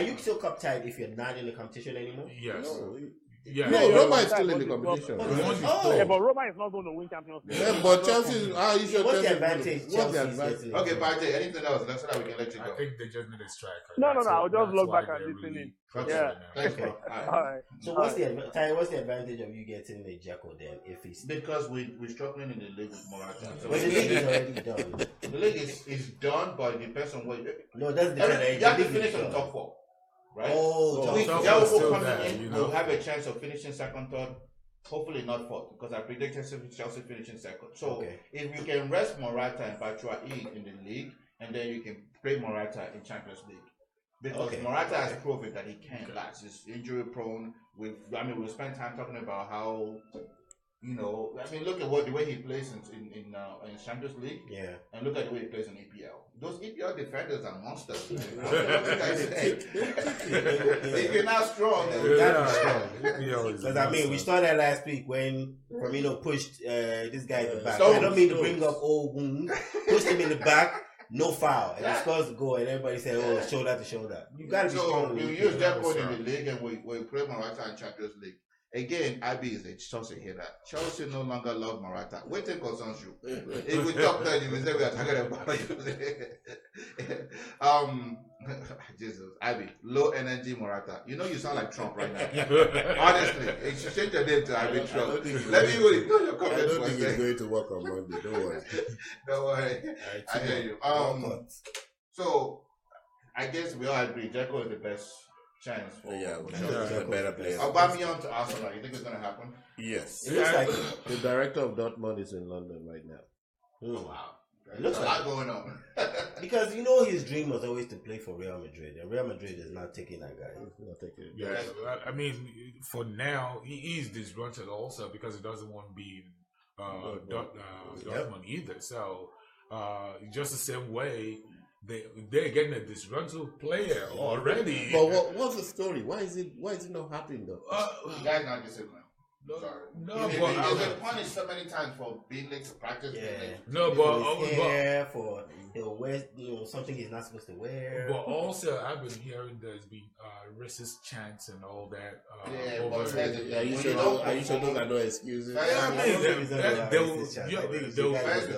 you still cup tied if you're not in the competition anymore? Yes. No, Roma is still in the competition. Yeah, but Roma is not going to win Champions League. Yeah, but Chelsea, what's the advantage? Okay, Pate, anything else? That's how we can let you go. I think they just need a striker. No, I'll just look back and listen in. Yeah. Thanks, bro. All right. So what's the advantage of you getting the Dzeko then? If he's because we're struggling in the league with Morata. So but the league is already done. The league is done, but it depends on what. No, that's the you have to finish on top four. Right? So Liverpool coming in will have a chance of finishing second, third, hopefully not fourth, because I predicted Chelsea finishing second. So if you can rest Morata and Batshuayi in the league, and then you can play Morata in Champions League. Because Morata has proven that he can't last. He's injury prone. We spent time talking about how, look at the way he plays in Champions League. Yeah. And look at the way he plays in EPL. Those EPL defenders are monsters. If you're not strong, you gotta be strong. Because we started last week when Firmino pushed this guy in the back. I don't mean to bring up old wounds. Pushed him in the back. No foul, and he scores the goal, and everybody said, "Oh, shoulder to shoulder." You gotta be strong. You use that point in the league, and we play Morata in Champions League. Again, IB is a Chelsea here. That Chelsea no longer love Morata. Wait till concerns you. If we talk that, you will say we are talking about you. Jesus, Abby, low energy Morata. You know you sound like Trump right now. Honestly, you should change your name to Abby Trump. Let me know your I comment. don't think he's going to work on Monday. Don't worry. Don't worry. I hear you. So I guess we all agree Dzeko is the best chance for a better player. Aubameyang to Arsenal. You think it's gonna happen? Yes. It looks like The director of Dortmund is in London right now. Oh, wow. It looks There's a like lot going on. because you know his dream was always to play for Real Madrid, and Real Madrid is not taking that guy. He's not taking it. Yeah, I mean, for now, he is disgruntled also because he doesn't want to be in Dortmund either. So, just the same way, they're getting a disgruntled player already. But what's the story? Why is it not happening though? The guy's not disciplined. Sorry. No, He's but been punished so many times for being late to practice. For he'll wear something he's not supposed to wear. But also, I've been hearing there's been racist chants and all that. Are you sure those are no excuses?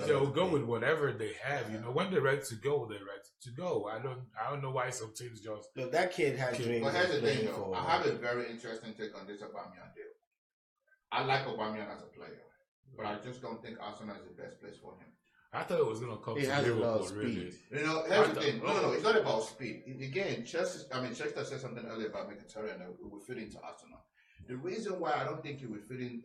They'll go with whatever they have. You know, when they're ready to go, they're ready to go. I don't know why some teams just. Look, that kid has dreams. But here's the thing, though. I have a very interesting take on this Aubameyang deal. I like Aubameyang as a player, but I just don't think Arsenal is the best place for him. I thought it was going to come He to has a lot Liverpool, of really. speed. You know, here's the thing. No, it's not about speed. Again, Chester said something earlier about Mkhitaryan that it would fit into Arsenal. The reason why I don't think he would fit in,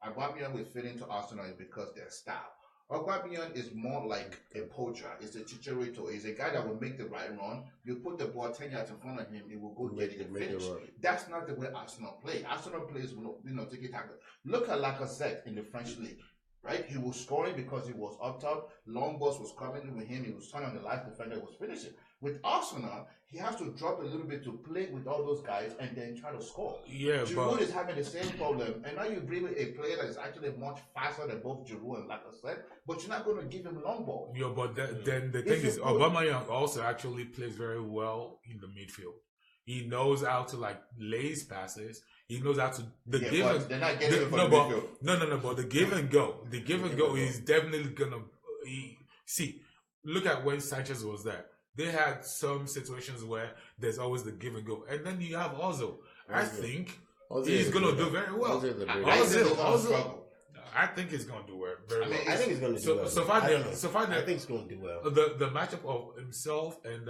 Aubameyang would fit into Arsenal is because their style. Aubameyang is more like a poacher. He's a chicharito. He's a guy that will make the right run. You put the ball 10 yards in front of him, he will go get it and finish. That's not the way Arsenal play. Arsenal plays, take it tackle. Look at Lacazette in the French league. Right? He was scoring because he was up top. Long balls was coming with him. He was turning on the last defender, was finishing. With Arsenal, he has to drop a little bit to play with all those guys and then try to score. Yeah, Giroud is having the same problem. And now you bring with a player that is actually much faster than both Giroud and Lacazette, but you're not going to give him long ball. Yeah, but then the thing is, Aubameyang also actually plays very well in the midfield. He knows how to lay his passes. He knows how to they're not getting it from the midfield. No. But the give and go is definitely gonna. See, look at when Sanchez was there. They had some situations where there's always the give and go, and then you have Ozil. I think he's gonna do very well. Ozil. I think he's gonna do very well. I think he's gonna do well. I think he's gonna do well. The matchup of himself and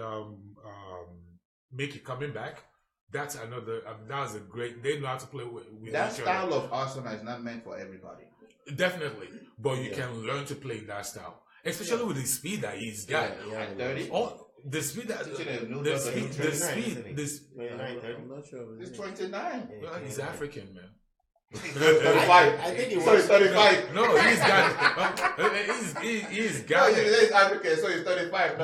Mickey coming back. That's another. That was a great. They know how to play with that each style other. of Arsenal is not meant for everybody. Definitely, but you can learn to play that style, especially with the speed that he's got. At 30, the speed that I'm not sure. He's 29. Well, he's African, man. 35. I think he was 35. No, he's got. He's got. No, he's African, so he's 35.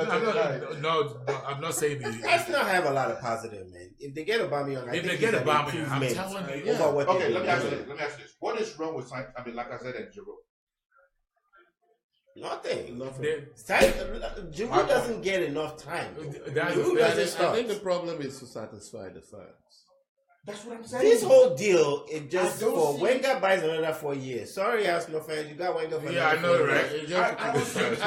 No, I'm not saying he. Arsenal have a lot of positive, man. If they get Aubameyang, I'm telling you. Over what okay, let me ask you this. What is wrong with like I said, and Giroud? Nothing. Giroud doesn't get enough time. I think the problem is to satisfy the fans. That's what I'm saying. This whole deal is just for Wenger buys another 4 years. Sorry, Arsenal fans, you got Wenger for I know, right? I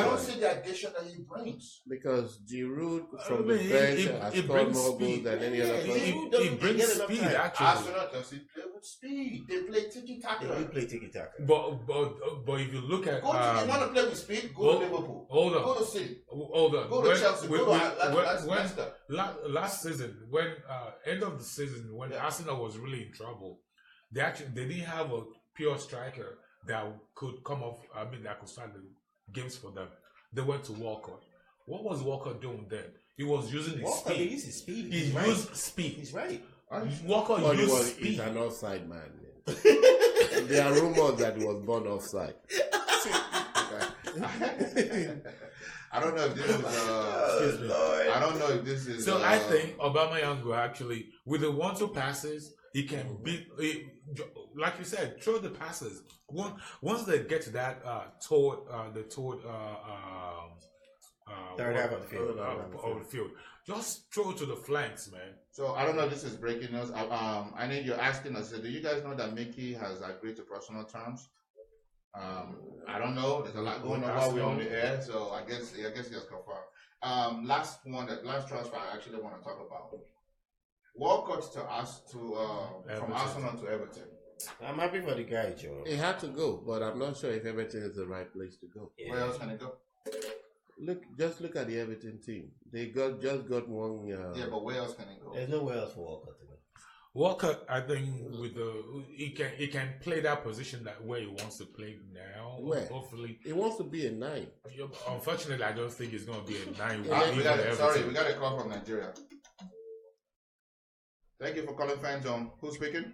don't see the addition that he brings. Because Giroud from the bench has scored more goals than any other player. He brings speed, actually. Arsenal doesn't play with speed. They play tiki-taka. They do play tiki-taka. But if you look at... you want to play with speed? Go to Liverpool. Hold on. Go to City. Hold on. Go to Chelsea. Go to Leicester. Last season, when end of the season, when Arsenal was really in trouble, they didn't have a pure striker that could come off. That could start the games for them. They went to Walcott. What was Walker doing then? He was using his speed. He used his speed. He used speed. He's right. Walker used speed. He's an offside man. There are rumors that he was born offside. I don't know if this is. I don't know if this is. So I think Aubameyang will actually, with the 1-2 passes, he can beat. Like you said, throw the passes. Once they get to that third half of the field, just throw to the flanks, man. So I don't know if this is breaking news. I know you're asking us. Do you guys know that Mickey has agreed to personal terms? I don't know. There's a lot going on while we're on the air, so I guess he has confirmed. Last transfer I actually want to talk about. Walcott from Arsenal to Everton. I'm happy for the guy, Joe. He had to go, but I'm not sure if Everton is the right place to go. Yeah. Where else can he go? Look at the Everton team. They just got one. Yeah, but where else can he go? There's nowhere else for Walcott to go. Walker, I think he can play that position that where he wants to play now. Where? Hopefully, He wants to be a 9. Unfortunately, I don't think it's going to be a 9. We got a call from Nigeria. Thank you for calling Fan Zone. Who's speaking?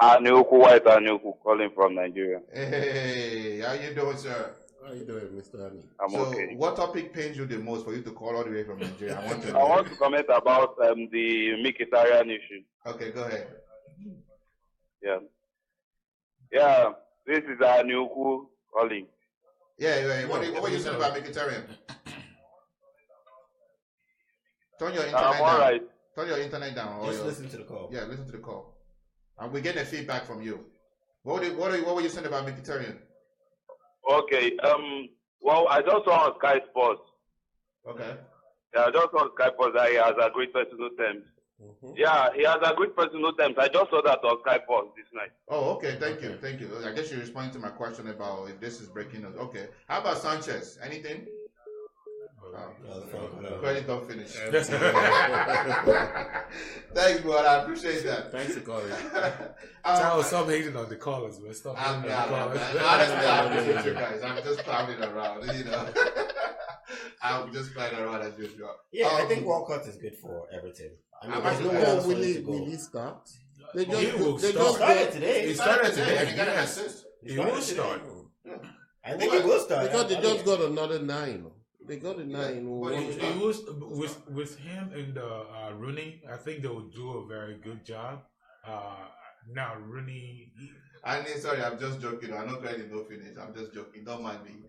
Anuku White Anuku calling from Nigeria. Hey, how you doing, sir? How you doing, Mr. Ani? I'm okay. What topic pains you the most for you to call all the way from Nigeria? I want to comment about the Mkhitaryan issue. Okay, go ahead. Yeah. This is Anuku calling. Yeah. What were you saying about Mkhitaryan? Turn your internet I'm down. all right. Turn your internet down. Just listen to the call. Yeah, listen to the call. And we're getting feedback from you. What were you saying about Mkhitaryan? Okay. Well, I just saw on Sky Sports. Okay. Yeah, I just saw on Sky Sports that he has agreed personal terms. Mm-hmm. Yeah, he has agreed personal terms. I just saw that on Sky Sports this night. Oh, okay. Thank you. I guess you're responding to my question about if this is breaking news. Okay. How about Sanchez? Anything? Credit don't finish. Thanks, bro. I appreciate that. Thanks for calling. Stop hating on the callers, man. Stop hating on the callers. Honestly, I appreciate you guys. I'm just clowning around, I'm just playing around as usual. Yeah, I think Walcott is good for Everton. Will he start? They started today. He started today. And he got an assist. He will start. I think he will start. Because they just got another 9. They got a 9. It was with him and Rooney. I think they will do a very good job. Now Rooney. Sorry, I'm just joking. I know credit no finish. I'm just joking. Don't mind me.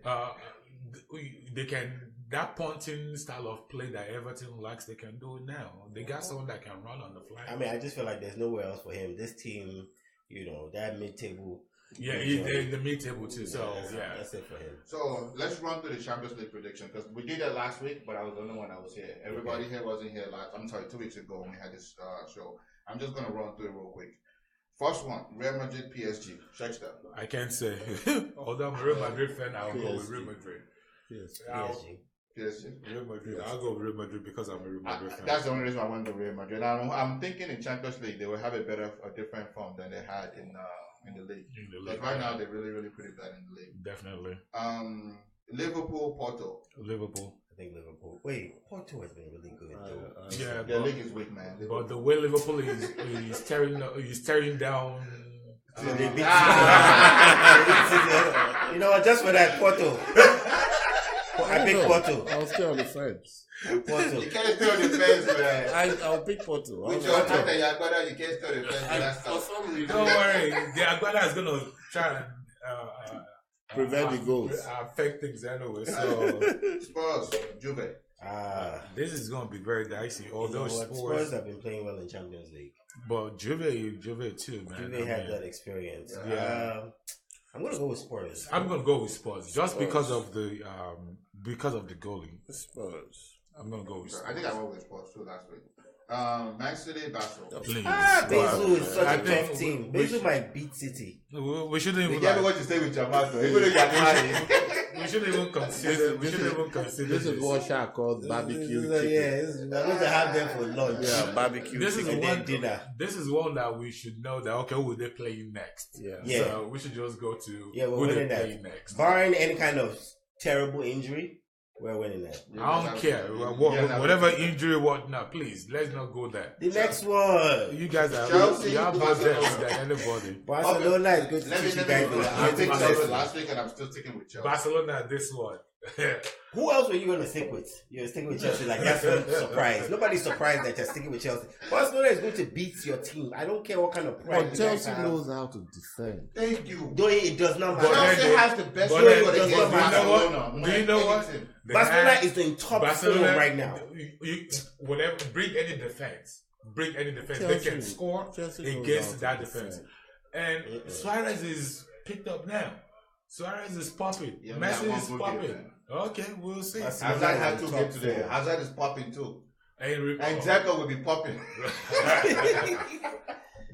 They can that punting style of play that Everton likes. They can do it now. They got someone that can run on the fly. I mean, I just feel like there's nowhere else for him. This team, that mid-table. Yeah, he's in the mid-table too. So that's it for him. So let's run through the Champions League prediction because we did that last week, but I was the only one that was here. Everybody here wasn't here I'm sorry, 2 weeks ago when we had this show. I'm just gonna run through it real quick. First one, Real Madrid PSG. Checkster. I can't say. Although I'm a Real Madrid fan, I'll go with Real Madrid. PSG. Real Madrid. I'll go with Real Madrid because I'm a Real Madrid fan. That's the only reason I went to Real Madrid. I'm thinking in Champions League they will have a different form than they had in the league. Like right now they're really, really pretty bad in the league. Definitely. Liverpool, Porto. Liverpool. I think Liverpool. Wait, Porto has been really good though. Yeah, their league is weak, man. But the way Liverpool is tearing down. They beat just for that Porto. I pick Porto. I'll stay on the fence. Porto. You can't stay on the fence, man. I'll pick Porto. With your attack and your Agbada, you can't stay on the fence. Don't worry, the Agbada is gonna try and prevent the goals. Affect things anyway. So Spurs, Juve. This is gonna be very dicey. Although Spurs have been playing well in Champions League. But Juve too, man. Juve had that experience. Yeah. I'm gonna go with Spurs. I'm gonna go with Spurs just because of the goalie. Spurs. I'm gonna go with Spurs. I think I went with Spurs too last week. Man City, Basel. Please. Basel is such a tough team. Basel might beat City. We shouldn't even. You get me what you say with your mouth, though. Even though you're lying. We shouldn't even consider. This is what Shaq calls barbecue chicken. We're going to have them for lunch. Yeah, barbecue chicken and dinner. This is one that we should know that who will they play next? Yeah. So we should just go to who they play next. Barring any kind of terrible injury, we're winning that. I don't care. Whatever injury, whatnot, please, let's not go there. The next one. You guys are better than anybody. Barcelona is good to teach you guys. I think Chelsea last week and I'm still sticking with Chelsea. Barcelona, this one. Who else were you going to stick with? You're sticking with Chelsea. Like, that's no surprise. Nobody's surprised that you're sticking with Chelsea. Barcelona is going to beat your team. I don't care what kind of pride. But Chelsea knows how to defend. Thank you. Though it does not matter. Chelsea has the best record against Barcelona. Do you know what? Barcelona is in top form right now. Whatever, bring any defense. They can score against that defense. And Suarez is picked up now. Suarez is popping. Messi is popping. Okay, we'll see. Hazard had 2 games today. Hazard is popping too. And Dzeko will be popping.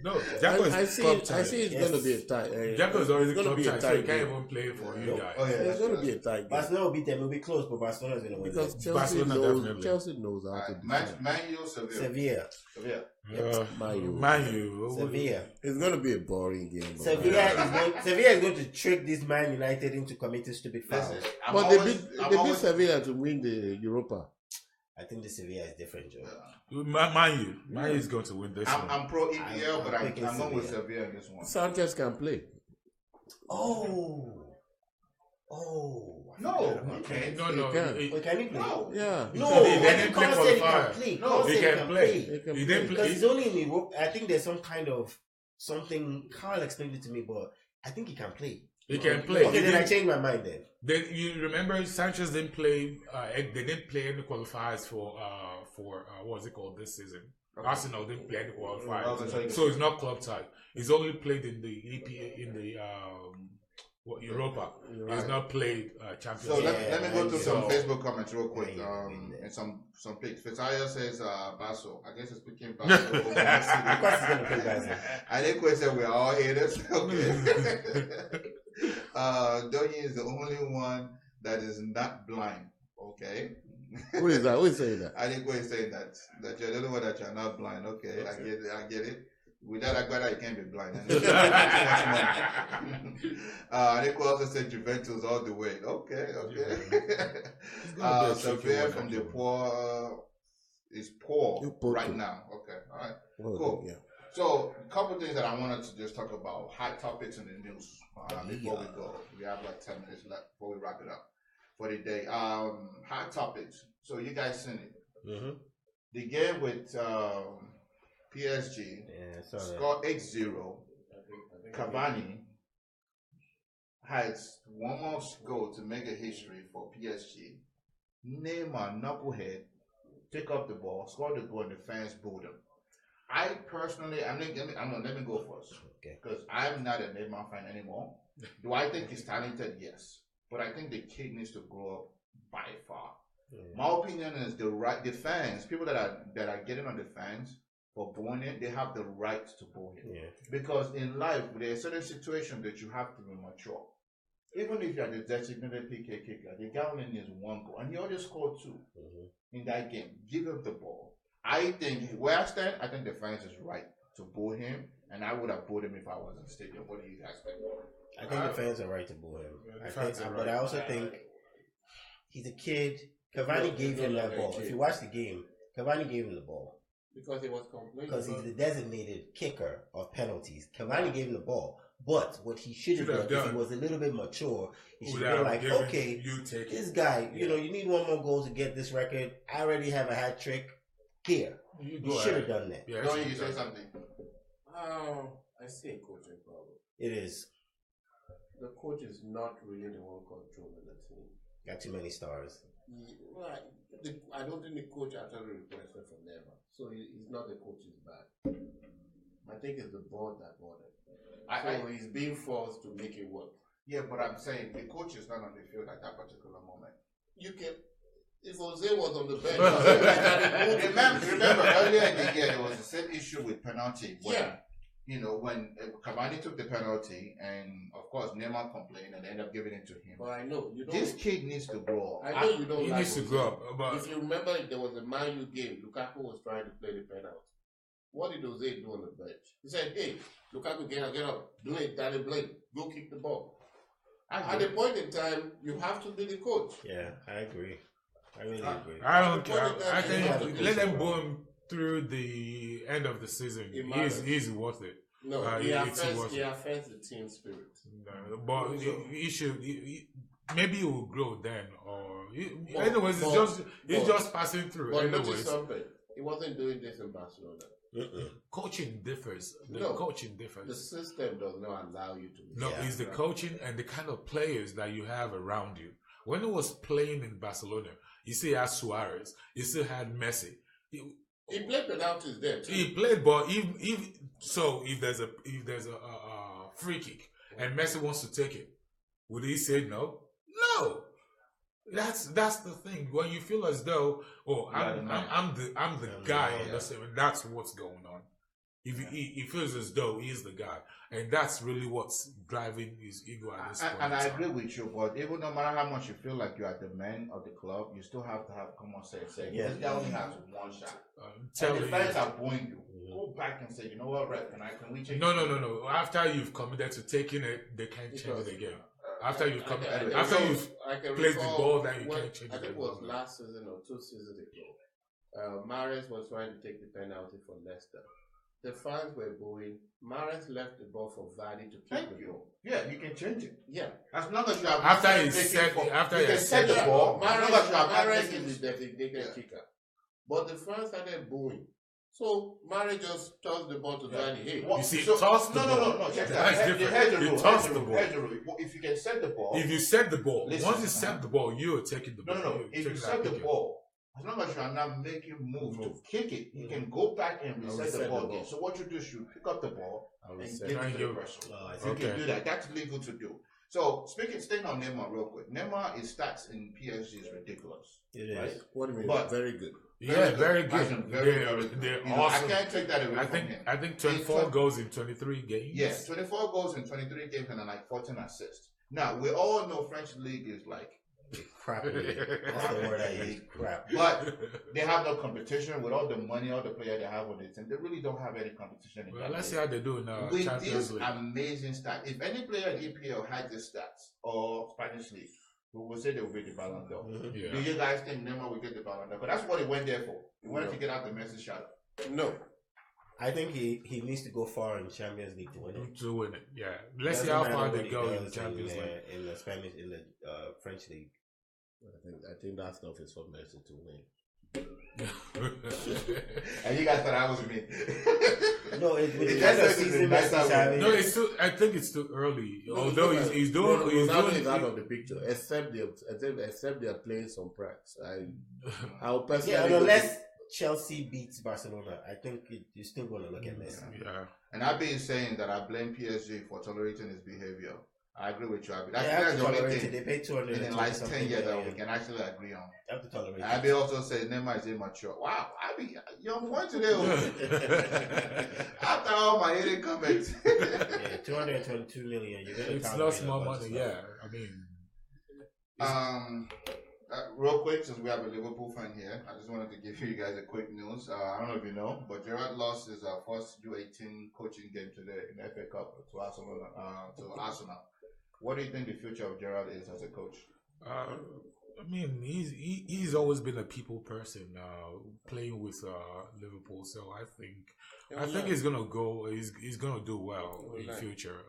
No, I see it's going to be a tie. Dzeko is always going to be a tie, so he can't even play for you guys. Oh, yeah, it's going to be a tie. Barcelona will beat them. It will be close, but Barcelona is going to win. Because Chelsea knows how to defend. Man U, Sevilla. Man U. Sevilla. It's going to be a boring game. Sevilla is going to trick this Man United into committing stupid fouls. But they beat Sevilla to win the Europa. I think the Sevilla is different, Joe. Man U is going to win this one. I'm pro EPL, but I'm going with Sevilla in this one. Sanchez can play. Oh. No, he can't. No. Can he play? No. Yeah. No, he didn't play qualifier. He can play. He didn't play. Because he's only in Europe. I think there's some kind of something. Carl explained it to me, but I think he can play. He can play. Okay, then I changed my mind then. Then you remember Sanchez didn't play. They didn't play any qualifiers for what's it called this season. Okay. Arsenal didn't play any qualifiers, so it's not club type. He's only played in the EPA in the Europa. He's not played Champions. So let me go through some Facebook comments real quick. And some picks. Fisaya says Basso. I guess it's picking Basso. Of course he's gonna play Basso. I think we said we're all haters. Okay. Donny is the only one that is not blind. Okay. Who is that? Who is saying that? I think we're saying that you're the only one that you're not blind. Okay, I get it. With that Agbada, you can't be blind. I think we also said Juventus all the way. Okay. Sevilla from the poor is poor right now. Okay, all right, cool. Yeah. So, a couple things that I wanted to just talk about, hot topics in the news before we go. We have like 10 minutes left before we wrap it up for the day. Hot topics. So, you guys seen it. Mm-hmm. The game with PSG scored 8-0. Cavani has one more goal to make a history for PSG. Neymar, knucklehead, pick up the ball, score the goal, and the fans booed him. I personally, let me go first, because I'm not a Neymar fan anymore. Do I think he's talented? Yes, but I think the kid needs to grow up by far. Yeah. My opinion is the fans, people that are getting on the fans for booing it, they have the right to boo him. Yeah. Because in life, there's a certain situation that you have to be mature. Even if you're the designated PK kicker, the guy only needs 1 goal, and he already scored 2 in that game. Give him the ball. I think where I stand, I think the fans is right to boo him, and I would have booed him if I was in the stadium. What do you guys think? I think the fans are right to boo him. But I also think he's a kid. Cavani gave him that ball. If you watch the game, Cavani gave him the ball. Because he was complaining. Because he's the designated kicker of penalties. Cavani gave him the ball. But what he should have done, if he was a little bit mature, he should have been like, okay, this guy, you need 1 more goal to get this record. I already have a hat trick. Here. You should have done that. Yeah, you say something. I see a coaching problem. It is. The coach is not really the one controlling the team. Got too many stars. I don't think the coach actually requested from them. So it's not the coach's bad. I think it's the board that bought it. So he's being forced to make it work. Yeah, but I'm saying the coach is not on the field at that particular moment. If Jose was on the bench, remember earlier in the year there was the same issue with penalty. When Cavani took the penalty, and of course Neymar complained and ended up giving it to him. But I know this kid needs to grow up. I know you don't. He needs to grow up. But if you remember, there was a Man U game. Lukaku was trying to play the penalty. What did Jose do on the bench? He said, "Hey, Lukaku, get up, do it, Danny Blake, go kick the ball." At a point in time, you have to be the coach. Yeah, I agree. I really agree. I don't care. I think let them boo him through the end of the season. He's worth it. No, he affects the team spirit. No, but he should. Maybe he will grow then, anyways, it's just passing through. But notice something. He wasn't doing this in Barcelona. Coaching differs. Coaching differs. The system does not allow you to. No, it's the coaching and the kind of players that you have around you. When he was playing in Barcelona, you still had Suarez. You still had Messi. He played penalties there too. He played, but if there's a free kick and Messi wants to take it, would he say no? No. That's the thing. When you feel as though, I'm the guy on this, and that's what's going on. If he feels as though he's the guy, and that's really what's driving his ego at this point. And I agree with you, but even no matter how much you feel like you are the man of the club, you still have to have common sense. Say, this guy only has one shot. And the fans are booing you. Go back and say, you know what, ref, can we change? No. After you've committed to taking it, they can't change it again. After you've placed the ball, then you can't change it. I think it was last season or 2 seasons ago. Mahrez was trying to take the penalty for Leicester. The fans were booing. Mahrez left the ball for Vardy to keep the ball. Yeah, you can change it. Yeah. As long as you have after he set the ball. Mahrez is the designated kicker. But the fans started booing. So Mahrez just tossed the ball to Vardy. Hey, you see, toss the ball. No. Check that. Here's the rule. If you can set the ball. If you set the ball, once you set the ball, you are taking the ball. No. If you set the ball, as long as you are not making moves to kick it, you can go back and reset the ball again. So what you do is you pick up the ball and give it to the person. You can do that. That's legal to do. So staying on Neymar real quick. Neymar's stats in PSG is ridiculous. It is. Right? What do you mean? But very good. Very good. They're awesome. I can't take that away from him. I think 24 goals in 23 games. Yes, 24 goals in 23 games and like 14 assists. Now, we all know French league is like crap. That's the word I use. Crap. But they have no competition with all the money, all the players they have on the team. They really don't have any competition. Well, let's see how they do now. With this amazing stats, if any player in EPL had this stats or Spanish league, we would say they will be the Ballon d'Or. Yeah. Do you guys think Neymar will get the Ballon d'Or? But that's what he went there for. He wanted to get out the Messi shot. No. I think he needs to go far in Champions League to win it. To win it, yeah. Let's see how far they go in Champions League. In the Spanish, in the French league. I think that stuff is for Messi to win. And you guys thought I was me. No, it's too. I think it's too early. Although he's doing. Ronaldo is out of the picture. Except they're playing some practice. I'll personally. Unless Chelsea beats Barcelona, I think you're still going to look at Messi. Yeah. And I've been saying that I blame PSG for tolerating his behavior. I agree with you. That's the only thing. They paid 200 in the last 10 years that we can actually agree on. You have to tolerate. Abby also says Neymar is immature. Wow, Abby, you're on point today. After all my hating comments. 222 million. It's not small money. Yeah, I mean. Real quick, since we have a Liverpool fan here, I just wanted to give you guys a quick news. I don't know if you know, but Gerrard lost his first U18 coaching game today in the FA Cup to Arsenal. What do you think the future of Gerrard is as a coach? I mean, he's always been a people person, playing with Liverpool. So I think he's gonna go. He's gonna do well in future.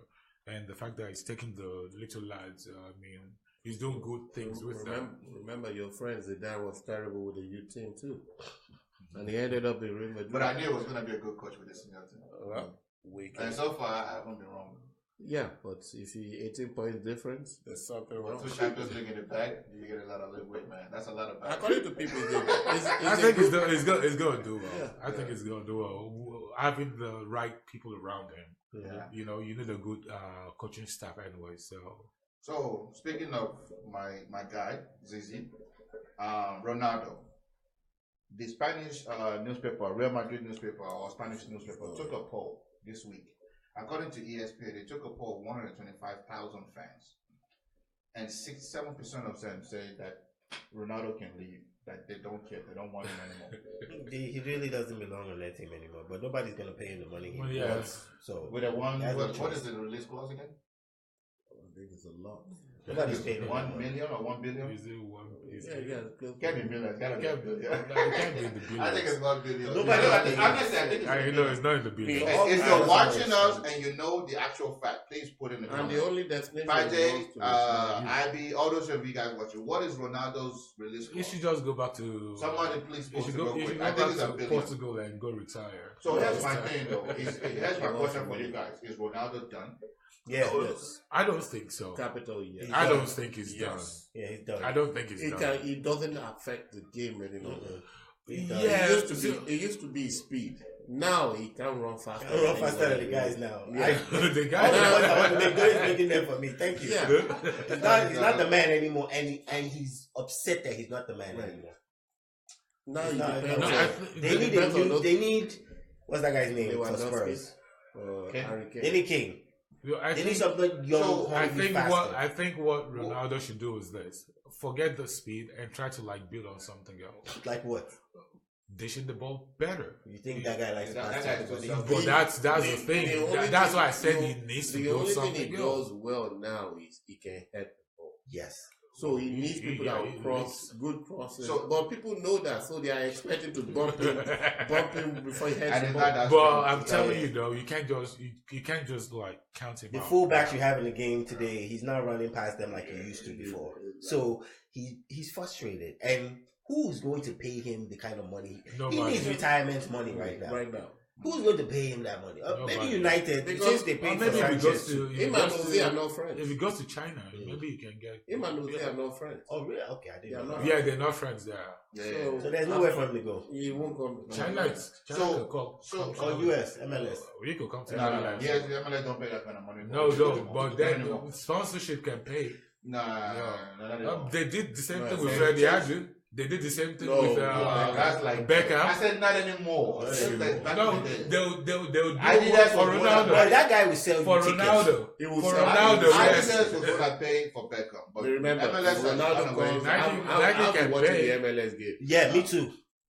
And the fact that he's taking the little lads, I mean, he's doing good things with them. Remember, your friend Zidane was terrible with the U team too, and he ended up in Real Madrid. But I knew he was gonna be a good coach with the senior team. And so far, I haven't been wrong. Yeah, but if he 18 points difference, there's something wrong. 2 Champions League in the bag, you get a lot of weight, man. That's a lot of bag. According to people, I think it's going to do well. Yeah. I think it's going to do well. Having the right people around him. Yeah. You know, you need a good coaching staff anyway. So speaking of my guy, Zizi, Ronaldo, the Spanish newspaper, Real Madrid newspaper or Spanish newspaper took a poll this week. According to ESPN, they took a poll of 125,000 fans, and 67% of them say that Ronaldo can leave, that they don't care, they don't want him anymore. He really doesn't belong on that team anymore, but nobody's going to pay him the money he wants. So with what is the release clause again? I think it's a lot. Nobody's paying 1 million or 1 billion? Is it 1? Can't be million. Can't be billion. I think it's 1 billion. It's not in the billion. If you're watching us and you know the actual fact, please put in the comments. And the only destination IB, all those of you guys watching, what is Ronaldo's release clause? You should just go back to somebody please post it real quick. I think it's a billion. Portugal and go retire. So here's my thing though. Here's my question for you guys. Is Ronaldo done? Yes. I don't think so. Capital yes. I don't think he's done. Yeah, he's done. I don't think he's done. It doesn't affect the game anymore. Yeah, It used to be speed. Now he can run faster. I run faster than the guys now. Yeah. The All guy. the ones I want to make, Dory's making them for me. Thank you. Yeah. He's not the man anymore, and he's upset that he's not the man anymore. Now He's he not- depends no, on- they need what's that guy's name for Lewandowski. Spurs? Harry Kane. They need King. I They need think, something young. So, hungry, I faster. think what Ronaldo should do is this: forget the speed and try to like build on something else. Like what? Dishing the ball better. You think that guy likes to That pass guy everybody? is so But that's the the thing. only That's thing- why I said no, he needs to the build only thing something he else. does well now is he can head the ball. Yes. So he needs people that will cross, good crosses. So- but people know that, so they are expecting to bump him before he heads And the it's ball. not that But strong. I'm telling Yeah. you though, you can't just like count him The out. fullbacks you have in the game today, he's not running past them like he used to before. So he's frustrated. And who's going to pay him the kind of money? Nobody. He needs retirement money right now. Right now. Who's going to pay him that money? Maybe Nobody. United, Because- since they Or paid for maybe if he goes Sanchez. to Him and Jose are not if friends. he goes to China, maybe he can get. Him and Jose are not friends. Oh, really? Okay, I They didn't are know. not. Yeah, they're not friends there. Yeah. So there's nowhere for him to go. He won't come. China could come. Or US, MLS. We could come to No, MLS. yes, the MLS don't pay that kind of money. No, no, but Not then anymore. sponsorship can pay. Nah, no, not anymore. They did the same No, thing with same Diageo. They did the same thing No, with That's like Beckham. I said not anymore. Hey. Just like back No, in the day. they'll do Adidas it for was more But Ronaldo. that guy will sell you For tickets. Ronaldo. He will For sell- Ronaldo, Adidas yes. was gonna pay for Beckham, but But remember, MLS has Ronaldo gone away. comes. Nike- I'm Nike can watching pay. the MLS game. Yeah, me too.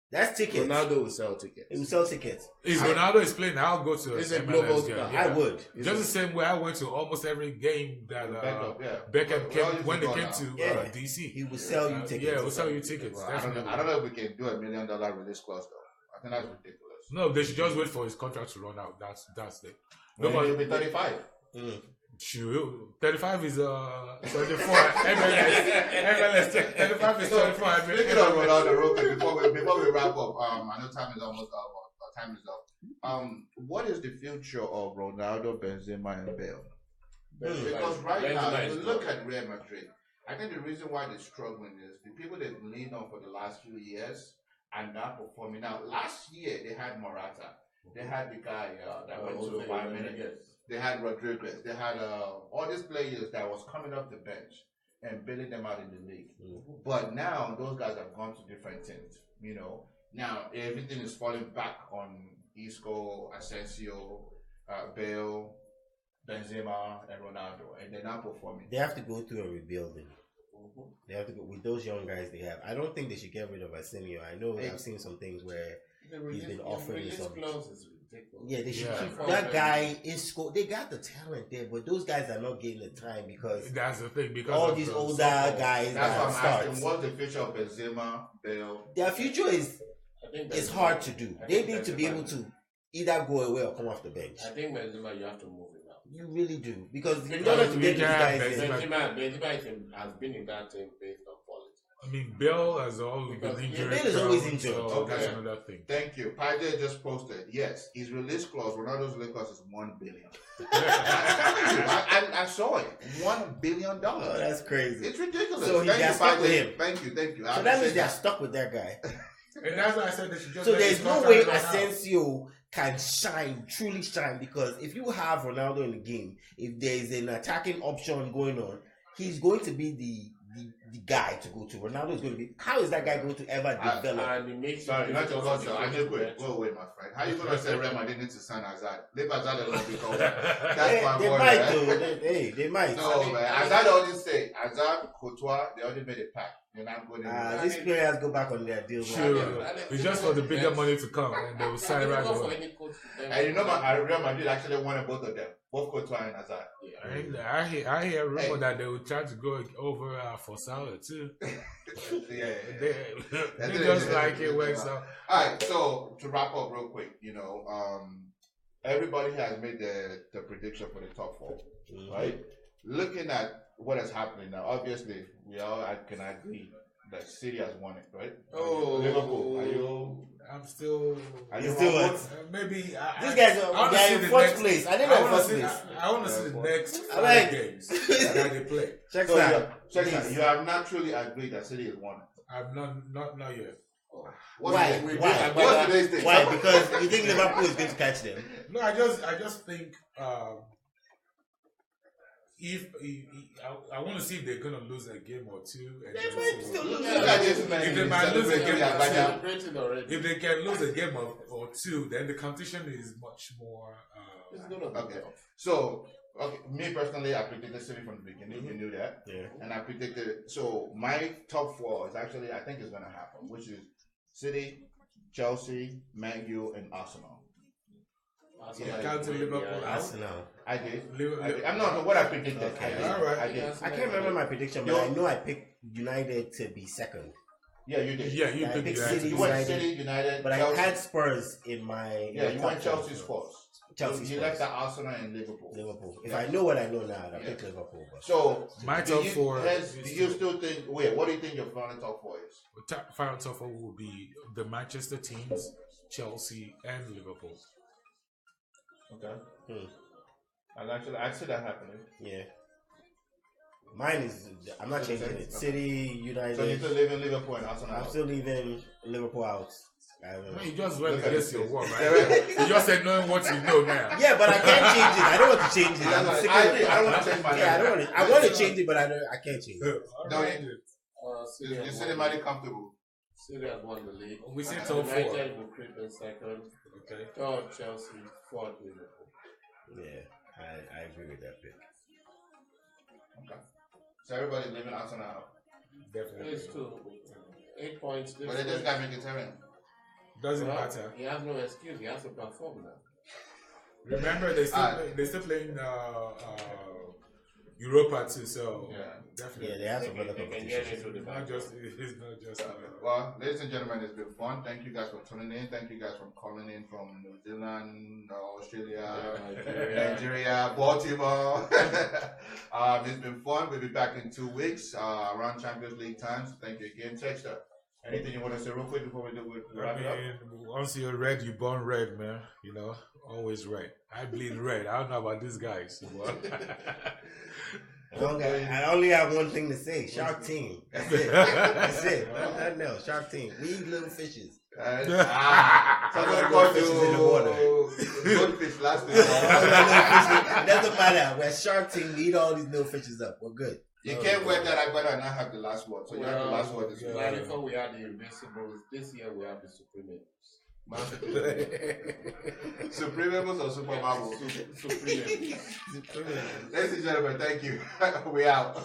That's tickets. Ronaldo will sell tickets. He will sell tickets. If Ronaldo is playing, I'll go to He's a MLS global game. star. Yeah. I would. Just the same way I went to almost every game that Beckham, yeah. Beckham Well, came well, when they you came go to now. Yeah. DC. He will sell you tickets. Yeah, we'll sell you tickets. Well, I don't know if we can do $1 million release clause though. I think that's ridiculous. No, they should just wait for his contract to run out. That's it. No, Nobody. he'll be 35. Sure. 35 is 24 MLS 35 is 24. Speaking of Ronaldo, real quick, before we wrap up, I know time is almost up. Time is up. What is the future of Ronaldo, Benzema, and Bale? Because right now, if you look at Real Madrid, I think the reason why they're struggling is the people they've leaned on for the last few years are not performing. Now, last year they had Morata, they had the guy that went to Bayern Munich, they had Rodriguez, they had all these players that was coming off the bench and building them out in the league. But now those guys have gone to different teams. You know, now everything is falling back on Isco, Asensio, Bale, Benzema, and Ronaldo, and they're not performing. They have to go through a rebuilding. They have to go with those young guys they have. I don't think they should get rid of Arsenio. I know I've seen some things where he's been offering some. Yeah, they should keep that guy. Isco, they got the talent there, but those guys are not getting the time because That's the thing. Because all of these the older so-called- guys That's that why I'm start. asking, what's the future of Benzema, Bale? Their future is it's hard to do. I They think need to be Benzema- able to either go away or come off the bench. I think Benzema, you have to move him out. You really do because in Because order to get these yeah, guys Benzema- in, Benzema has been in that team based on quality. I mean, Bale has always been Because- injured. Bale is always prone, injured. So Okay. that's another thing. Thank you. Paide just posted. Yes, his release clause, Ronaldo's release clause is $1 billion. I saw it. $1 billion. oh, that's crazy. It's ridiculous. So he Thank got you, stuck with Paide. him. Thank you. So that means they're stuck with that guy. And that's why I said they should just So let there's his no contract way run out. Asensio can shine, truly shine, because if you have Ronaldo in the game, if there's an attacking option going on, he's going to be the guy to go to. Ronaldo is going to be. How is that guy going to ever develop? And it makes Sorry, not your difficult culture. I just wait, my friend. How you gonna say Real Madrid need to sign Hazard? Leave Hazard alone because that's my They boy. might man. do. They might. No, man. Hazard always say Hazard, Courtois, they already made a pact. They're not going to. These players go back on their deal. Sure. It's just for the bigger money to come, and they will sign right away. And you know, Real Madrid actually wanted both of them, both Courtois and Hazard. And I hear rumor that they will try to go over for Salah too. Yeah. They just like it when so. All right, so to wrap up real quick, everybody has made the prediction for the top four, right? Looking at what is happening now, obviously we all can agree that City has won it, right? Oh, Liverpool, are you? I'm still. Are You you still on what? board? Maybe These guys I are in first place. I didn't know in first place. I want to see the next I 5 like- games that they play. Check So that. you have naturally agreed that City has won it. I'm not yet. Why? What's today's thing? Why? Because you think Liverpool is going to catch them? No, I just think if I want to see if they're gonna lose a game or two. And They might still lose. If they might lose a game or two, If they can lose a game or two, then the competition is much more. Okay. So, me personally, I predicted City from the beginning. You knew that. Yeah. And I predicted. So my top four is actually, I think, is going to happen, which is City, Chelsea, Man U, and Arsenal. Counting Liverpool. Arsenal. I did. I'm not what I predicted. Okay. All right. I did. I can't remember my prediction, but I know I picked United to be second. Yeah, you did. Yeah, you I picked picked United. City, You went City, United, But Chelsea. I had Spurs in my. Yeah, you went Chelsea Spurs. Chelsea You Spurs. left the Arsenal and Liverpool. Liverpool. If I know what I know now, I pick Liverpool. But. So, My do top you, four. do you still think? Wait, what do you think your final top four is? Final top four will be the Manchester teams, Chelsea, and Liverpool. Okay. I see that happening. Yeah. Mine is. I'm not changing it. City, United. So you're still leaving Liverpool and Arsenal? I'm still leaving Liverpool out. You just went against your word, right? You just said knowing what you know now. Yeah, but I can't change it. I don't want to change it. I don't want to change my. Yeah, I don't want to. I want to change it, but I can't change it. You City mighty comfortable. City has won the league. We see top four. United will creep in second. Okay. Third, Chelsea. Fourth, Liverpool. Yeah, I agree with that pick. Okay. So everybody's leaving Arsenal out. Definitely. It's 8 points. But they just got vegetarian. Doesn't matter. He has no excuse. He has to perform now. Remember, they still playing Europa too, so definitely. Yeah, they have some other competition. It's not just. Well, ladies and gentlemen, it's been fun. Thank you guys for tuning in. Thank you guys for calling in from New Zealand, Australia, Nigeria, Baltimore. It's been fun. We'll be back in 2 weeks around Champions League times. Thank you again, Texter. Anything you want to say real quick before we wrap it up? Once you're red, you're born red, man. You know, always red. I bleed red. I don't know about these guys. I only have one thing to say. Shark Team. That's it. That's it. Nothing else. Shark Team. We eat little fishes. Somebody called fishes in the water. Goldfish last week. It doesn't matter. We're Shark Team. We eat all these little fishes up. We're good. You can't wear that. I better not have the last word. So you have the last word this week. Before we had the Invincibles, this year we have the Supremables. Supremables or Super Marvel? Supremables. Ladies and gentlemen, thank you. We out.